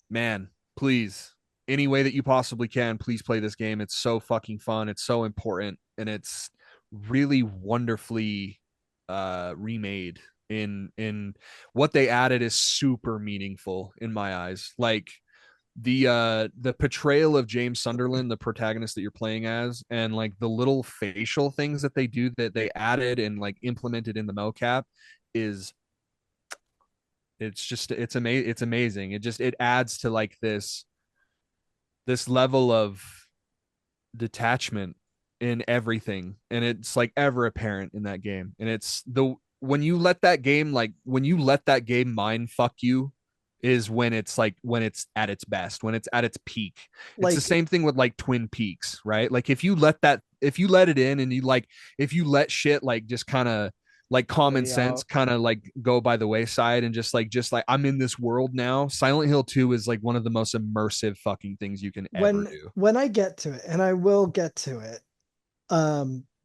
man, please, any way that you possibly can, please play this game. It's so fucking fun. It's so important, and it's really wonderfully remade. In what they added is super meaningful in my eyes. Like the portrayal of James Sunderland, the protagonist that you're playing as, and like the little facial things that they do that they added and like implemented in the mocap is it's amazing. It adds to like this level of detachment in everything, and it's like ever apparent in that game. And it's the when you let that game mind fuck you is when it's at its best, when it's at its peak. It's the Like, same thing with like Twin Peaks, right? Like if you let it in, and if you let shit like just kind of like common Way sense out. kind of like go by the wayside, and just like I'm in this world now. Silent Hill 2 is like one of the most immersive fucking things you can ever do. when I get to it, and I will get to it,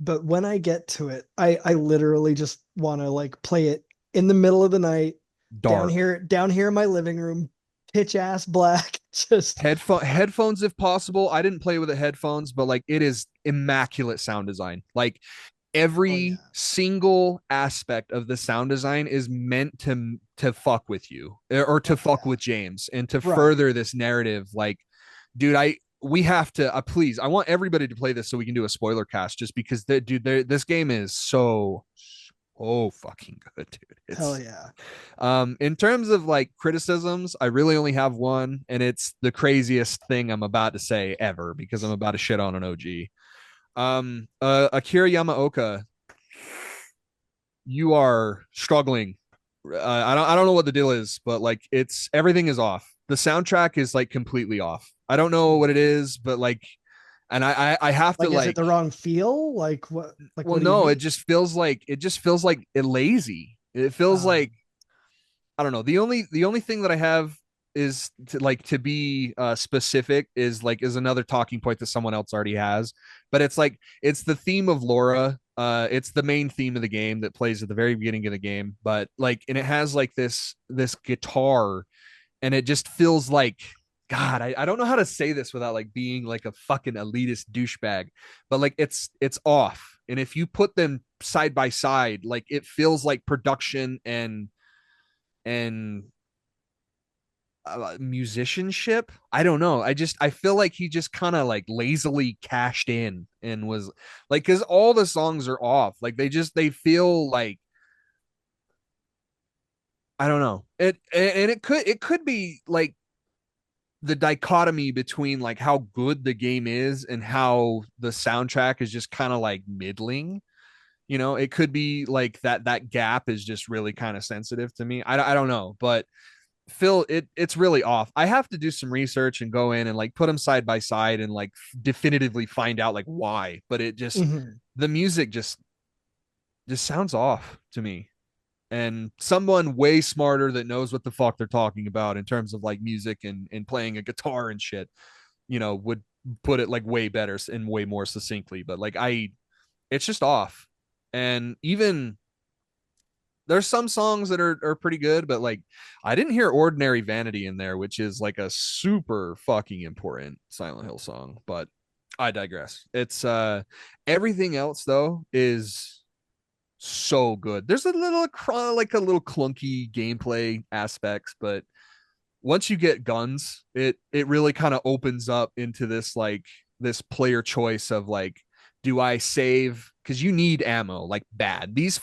but when I get to it, I literally just want to like play it in the middle of the night, Dark. down here in my living room, pitch ass black, just Headphones if possible. I didn't play with the headphones, but like it is immaculate sound design. Like oh yeah. every single aspect of the sound design is meant to fuck with you, or to Oh, fuck yeah. with James, and to Right. further this narrative. Like, dude, we have to please, I want everybody to play this so we can do a spoiler cast, just because this game is so fucking good, dude. Hell yeah. In terms of like criticisms, I really only have one, and it's the craziest thing I'm about to say ever, because I'm about to shit on an OG. Akira Yamaoka, you are struggling. I don't know what the deal is, but like everything is off. The soundtrack is like completely off. I don't know what it is, but like, and I have to Like, is it like, the wrong feel? Like what? Like, well, what do you no, mean? it just feels like it lazy. It feels like, I don't know. The only thing that I have is to be specific is another talking point that someone else already has, but it's like it's the theme of Laura. It's the main theme of the game that plays at the very beginning of the game, but like, and it has like this guitar, and it just feels like, God, I don't know how to say this without like being like a fucking elitist douchebag, but like it's off. And if you put them side by side, like it feels like production and musicianship. I don't know. I feel like he just kind of like lazily cashed in and was like, because all the songs are off. Like they feel like, I don't know. It could be like the dichotomy between like how good the game is and how the soundtrack is just kind of like middling. It could be like that gap is just really kind of sensitive to me. I don't know, but Phil, it's really off. I have to do some research and go in and like put them side by side and like definitively find out like why. But Mhm. the music just sounds off to me. And someone way smarter that knows what the fuck they're talking about in terms of like music and playing a guitar and shit, would put it like way better and way more succinctly. But like it's just off. And even there's some songs that are pretty good, but like I didn't hear Ordinary Vanity in there, which is like a super fucking important Silent Hill song. But I digress. It's everything else though is so good. There's a little like a little clunky gameplay aspects, but once you get guns, it really kind of opens up into this player choice of like, do I save? Because you need ammo like bad. These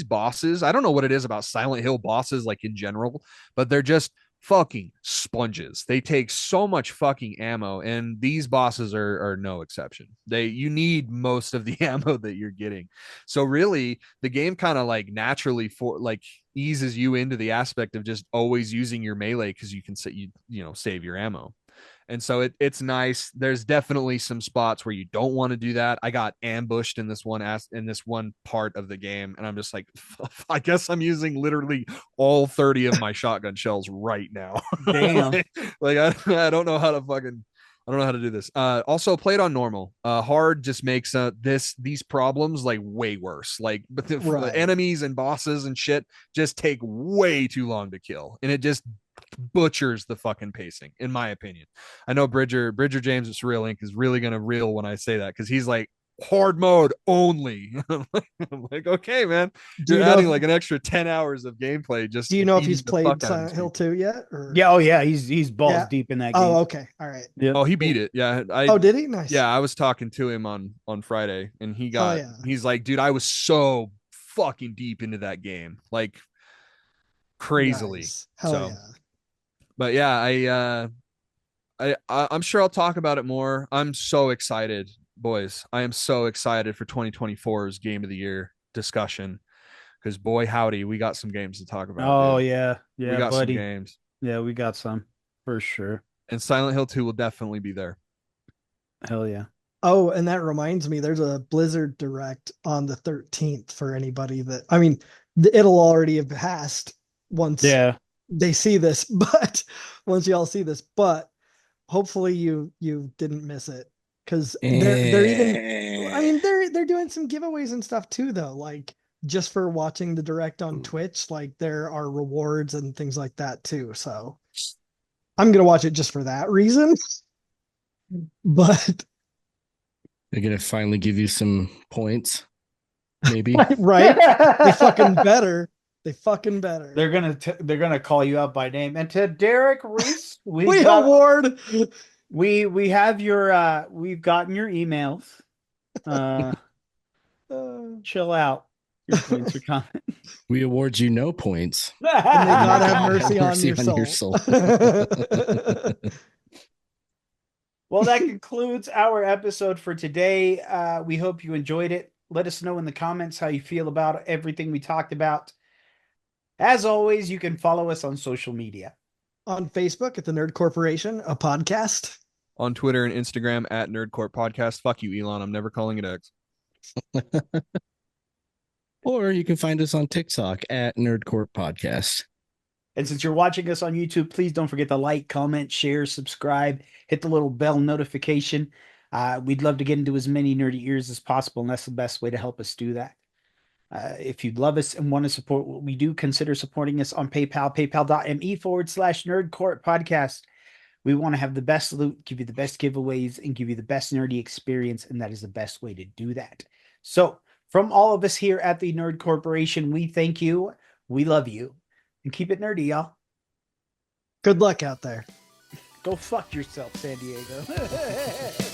bosses, I don't know what it is about Silent Hill bosses like in general, but they're just fucking sponges. They take so much fucking ammo, and these bosses are no exception. You need most of the ammo that you're getting. So really, the game kind of like naturally for like eases you into the aspect of just always using your melee, because you can say save your ammo. And so it's nice. There's definitely some spots where you don't want to do that. I got ambushed in this one part of the game, and I'm just like, I guess I'm using literally all 30 of my shotgun shells right now. Damn. like I don't know how to I don't know how to do this. Also played on normal. Hard just makes these problems like way worse. Like, but the Right. enemies and bosses and shit just take way too long to kill, and it just butchers the fucking pacing, in my opinion. I know Bridger James at Surreal Inc. is really gonna reel when I say that, because he's like, hard mode only. I'm like, okay, man, Do you're you know adding if- like an extra 10 hours of gameplay just Do you know if eating he's the played fuck out of Silent me. Hill 2 yet? Or Yeah, oh yeah, he's balls Yeah. deep in that game. Oh, okay. All right. Yep. Oh, he beat it. Yeah. Oh, did he? Nice. Yeah, I was talking to him on Friday, and Yeah. he's like, dude, I was so fucking deep into that game, like crazily. Nice. Hell So, yeah. but yeah, I'm sure I'll talk about it more. I'm so excited, boys. I am so excited for 2024's Game of the Year discussion, because boy howdy, we got some games to talk about. Oh dude. yeah, We yeah, got buddy. some games, Yeah, we got some for sure. and Silent Hill 2 will definitely be there. Hell yeah. Oh, and that reminds me, there's a Blizzard Direct on the 13th for anybody that, I mean, it'll already have passed once Yeah. they see this, but once y'all see this, but hopefully you didn't miss it, because they're even, I mean, they're doing some giveaways and stuff too, though, like just for watching the Direct on Twitch, like there are rewards and things like that too. So I'm gonna watch it just for that reason. But They're gonna finally give you some points, maybe. right, they fucking better. They fucking better. They're gonna call you out by name. And to Derek Reese, We award. we have your we've gotten your emails. Chill out. Your points are coming. We award you no points. And they gotta have mercy, Mercy on your soul. Well, that concludes our episode for today. We hope you enjoyed it. Let us know in the comments how you feel about everything we talked about. As always, you can follow us on social media. On Facebook at the Nerd Corporation, a podcast. On Twitter and Instagram at Nerdcore Podcast. Fuck you, Elon. I'm never calling it X. Or you can find us on TikTok at Nerdcore Podcast. And since you're watching us on YouTube, please don't forget to like, comment, share, subscribe, hit the little bell notification. We'd love to get into as many nerdy ears as possible, and that's the best way to help us do that. If you'd love us and want to support what we do, consider supporting us on PayPal, paypal.me/nerdcourt podcast. We want to have the best loot, give you the best giveaways, and give you the best nerdy experience, and that is the best way to do that. So, from all of us here at the Nerd Corporation, we thank you, we love you, and keep it nerdy, y'all. Good luck out there. Go fuck yourself, San Diego.